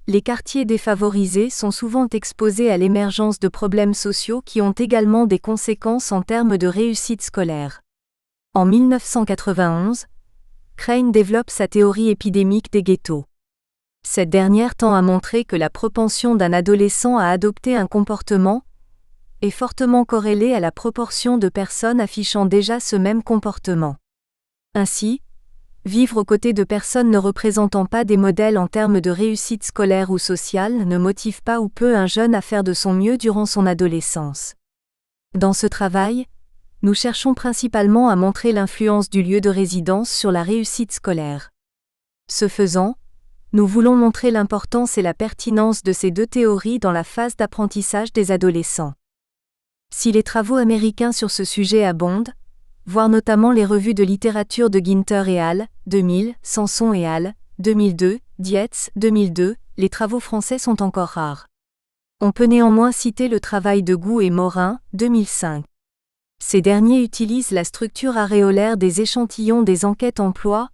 les quartiers défavorisés sont souvent exposés à l'émergence de problèmes sociaux qui ont également des conséquences en termes de réussite scolaire. En 1991, Crane développe sa théorie épidémique des ghettos. Cette dernière tend à montrer que la propension d'un adolescent à adopter un comportement est fortement corrélée à la proportion de personnes affichant déjà ce même comportement. Ainsi, vivre aux côtés de personnes ne représentant pas des modèles en termes de réussite scolaire ou sociale ne motive pas ou peu un jeune à faire de son mieux durant son adolescence. Dans ce travail, nous cherchons principalement à montrer l'influence du lieu de résidence sur la réussite scolaire. Ce faisant, nous voulons montrer l'importance et la pertinence de ces deux théories dans la phase d'apprentissage des adolescents. Si les travaux américains sur ce sujet abondent, voir notamment les revues de littérature de Ginter et al., 2000, Sanson et al., 2002, Dietz, 2002, les travaux français sont encore rares. On peut néanmoins citer le travail de Gou et Morin, 2005. Ces derniers utilisent la structure aréolaire des échantillons des enquêtes emploi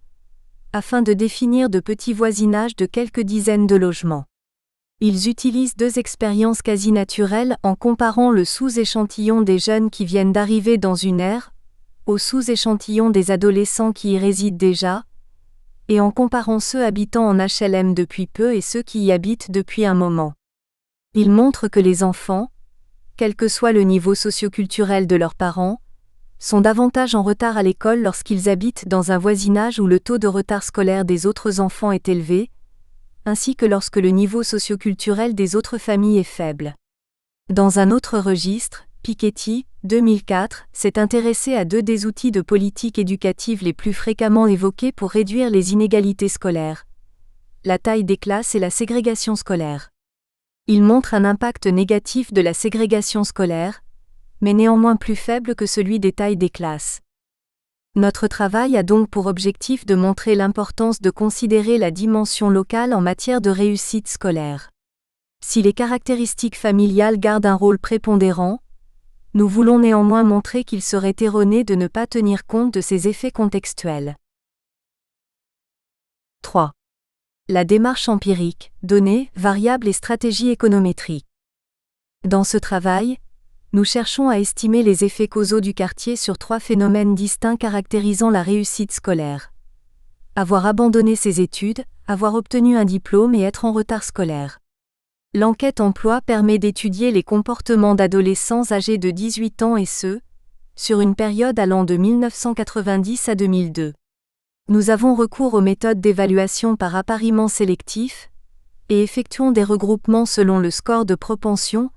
afin de définir de petits voisinages de quelques dizaines de logements. Ils utilisent deux expériences quasi naturelles en comparant le sous-échantillon des jeunes qui viennent d'arriver dans une aire au sous-échantillon des adolescents qui y résident déjà, et en comparant ceux habitant en HLM depuis peu et ceux qui y habitent depuis un moment. Ils montrent que les enfants, quel que soit le niveau socioculturel de leurs parents, sont davantage en retard à l'école lorsqu'ils habitent dans un voisinage où le taux de retard scolaire des autres enfants est élevé, ainsi que lorsque le niveau socioculturel des autres familles est faible. Dans un autre registre, Piketty, 2004, s'est intéressé à deux des outils de politique éducative les plus fréquemment évoqués pour réduire les inégalités scolaires: la taille des classes et la ségrégation scolaire. Il montre un impact négatif de la ségrégation scolaire, mais néanmoins plus faible que celui des tailles des classes. Notre travail a donc pour objectif de montrer l'importance de considérer la dimension locale en matière de réussite scolaire. Si les caractéristiques familiales gardent un rôle prépondérant, nous voulons néanmoins montrer qu'il serait erroné de ne pas tenir compte de ces effets contextuels. 3. La démarche empirique, données, variables et stratégies économétriques. Dans ce travail, nous cherchons à estimer les effets causaux du quartier sur trois phénomènes distincts caractérisant la réussite scolaire: avoir abandonné ses études, avoir obtenu un diplôme et être en retard scolaire. L'enquête emploi permet d'étudier les comportements d'adolescents âgés de 18 ans et ce, sur une période allant de 1990 à 2002. Nous avons recours aux méthodes d'évaluation par appariement sélectif et effectuons des regroupements selon le score de propension,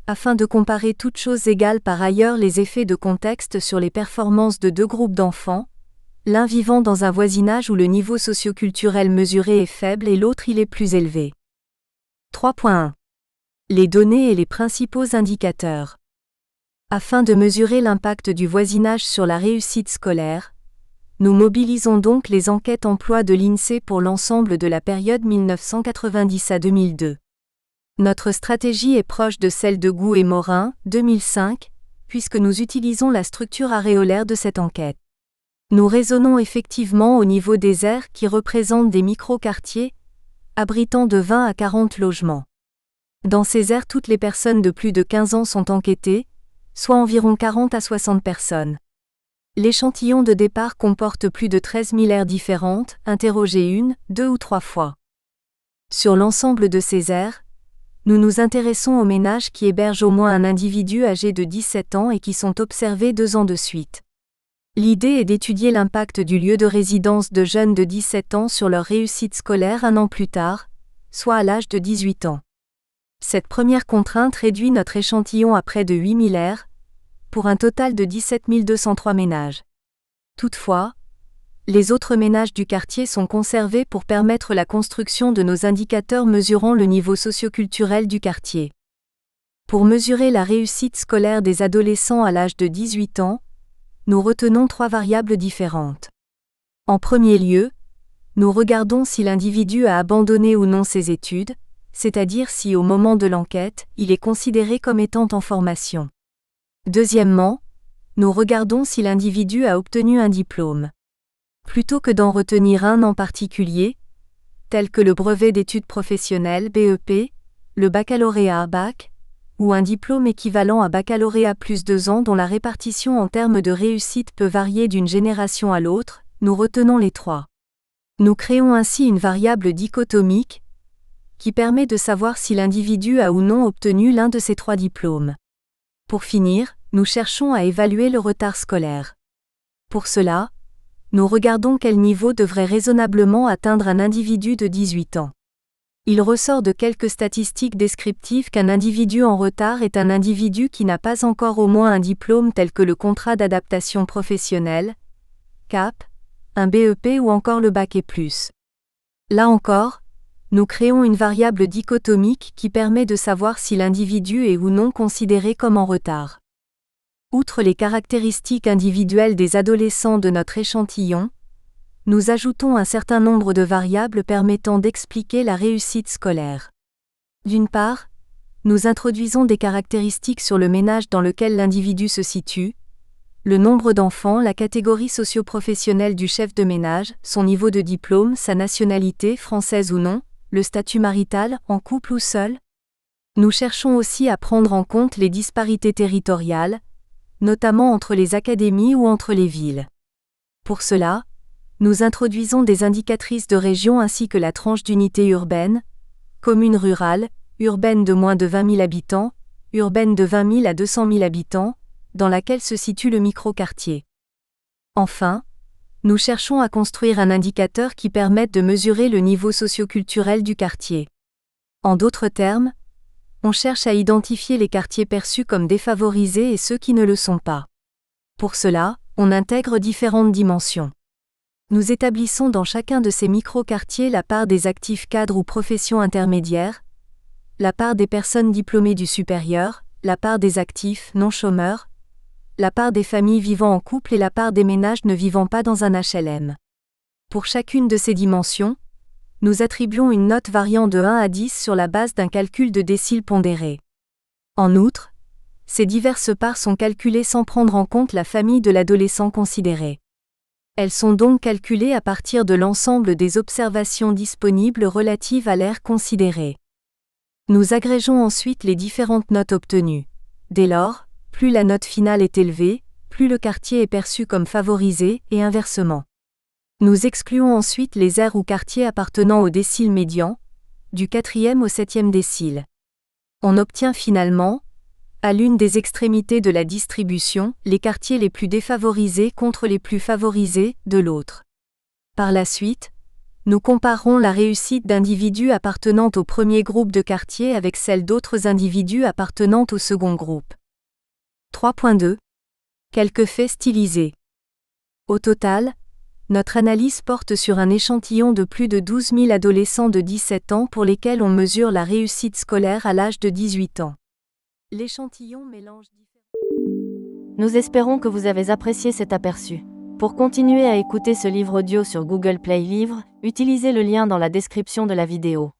afin de comparer toutes choses égales par ailleurs les effets de contexte sur les performances de deux groupes d'enfants, l'un vivant dans un voisinage où le niveau socioculturel mesuré est faible et l'autre il est plus élevé. 3.1. Les données et les principaux indicateurs. Afin de mesurer l'impact du voisinage sur la réussite scolaire, nous mobilisons donc les enquêtes emploi de l'INSEE pour l'ensemble de la période 1990 à 2002. Notre stratégie est proche de celle de Gou et Morin, 2005, puisque nous utilisons la structure aréolaire de cette enquête. Nous raisonnons effectivement au niveau des aires qui représentent des micro-quartiers, abritant de 20 à 40 logements. Dans ces aires, toutes les personnes de plus de 15 ans sont enquêtées, soit environ 40 à 60 personnes. L'échantillon de départ comporte plus de 13 000 aires différentes, interrogées 1, 2 ou 3 fois. Sur l'ensemble de ces aires, nous nous intéressons aux ménages qui hébergent au moins un individu âgé de 17 ans et qui sont observés 2 ans de suite. L'idée est d'étudier l'impact du lieu de résidence de jeunes de 17 ans sur leur réussite scolaire 1 an plus tard, soit à l'âge de 18 ans. Cette première contrainte réduit notre échantillon à près de 8000 R, pour un total de 17 203 ménages. Toutefois, les autres ménages du quartier sont conservés pour permettre la construction de nos indicateurs mesurant le niveau socioculturel du quartier. Pour mesurer la réussite scolaire des adolescents à l'âge de 18 ans, nous retenons 3 variables différentes. En premier lieu, nous regardons si l'individu a abandonné ou non ses études, c'est-à-dire si au moment de l'enquête, il est considéré comme étant en formation. Deuxièmement, nous regardons si l'individu a obtenu un diplôme. Plutôt que d'en retenir un en particulier, tel que le brevet d'études professionnelles BEP, le baccalauréat BAC, ou un diplôme équivalent à baccalauréat plus 2 ans dont la répartition en termes de réussite peut varier d'une génération à l'autre, nous retenons les 3. Nous créons ainsi une variable dichotomique, qui permet de savoir si l'individu a ou non obtenu l'un de ces 3 diplômes. Pour finir, nous cherchons à évaluer le retard scolaire. Pour cela, nous regardons quel niveau devrait raisonnablement atteindre un individu de 18 ans. Il ressort de quelques statistiques descriptives qu'un individu en retard est un individu qui n'a pas encore au moins un diplôme tel que le contrat d'adaptation professionnelle, CAP, un BEP ou encore le bac et plus. Là encore, nous créons une variable dichotomique qui permet de savoir si l'individu est ou non considéré comme en retard. Outre les caractéristiques individuelles des adolescents de notre échantillon, nous ajoutons un certain nombre de variables permettant d'expliquer la réussite scolaire. D'une part, nous introduisons des caractéristiques sur le ménage dans lequel l'individu se situe, le nombre d'enfants, la catégorie socio-professionnelle du chef de ménage, son niveau de diplôme, sa nationalité, française ou non, le statut marital, en couple ou seul. Nous cherchons aussi à prendre en compte les disparités territoriales, notamment entre les académies ou entre les villes. Pour cela, nous introduisons des indicatrices de région ainsi que la tranche d'unité urbaine, commune rurale, urbaine de moins de 20 000 habitants, urbaine de 20 000 à 200 000 habitants, dans laquelle se situe le micro-quartier. Enfin, nous cherchons à construire un indicateur qui permette de mesurer le niveau socioculturel du quartier. En d'autres termes, on cherche à identifier les quartiers perçus comme défavorisés et ceux qui ne le sont pas. Pour cela, on intègre différentes dimensions. Nous établissons dans chacun de ces micro-quartiers la part des actifs cadres ou professions intermédiaires, la part des personnes diplômées du supérieur, la part des actifs non-chômeurs, la part des familles vivant en couple et la part des ménages ne vivant pas dans un HLM. Pour chacune de ces dimensions, nous attribuons une note variant de 1 à 10 sur la base d'un calcul de décile pondéré. En outre, ces diverses parts sont calculées sans prendre en compte la famille de l'adolescent considéré. Elles sont donc calculées à partir de l'ensemble des observations disponibles relatives à l'aire considéré. Nous agrégeons ensuite les différentes notes obtenues. Dès lors, plus la note finale est élevée, plus le quartier est perçu comme favorisé, et inversement. Nous excluons ensuite les aires ou quartiers appartenant au décile médian, du 4e au 7e décile. On obtient finalement, à l'une des extrémités de la distribution, les quartiers les plus défavorisés contre les plus favorisés, de l'autre. Par la suite, nous comparerons la réussite d'individus appartenant au premier groupe de quartiers avec celle d'autres individus appartenant au second groupe. 3.2. Quelques faits stylisés. Au total, notre analyse porte sur un échantillon de plus de 12 000 adolescents de 17 ans pour lesquels on mesure la réussite scolaire à l'âge de 18 ans. L'échantillon mélange différents. Nous espérons que vous avez apprécié cet aperçu. Pour continuer à écouter ce livre audio sur Google Play Livres, utilisez le lien dans la description de la vidéo.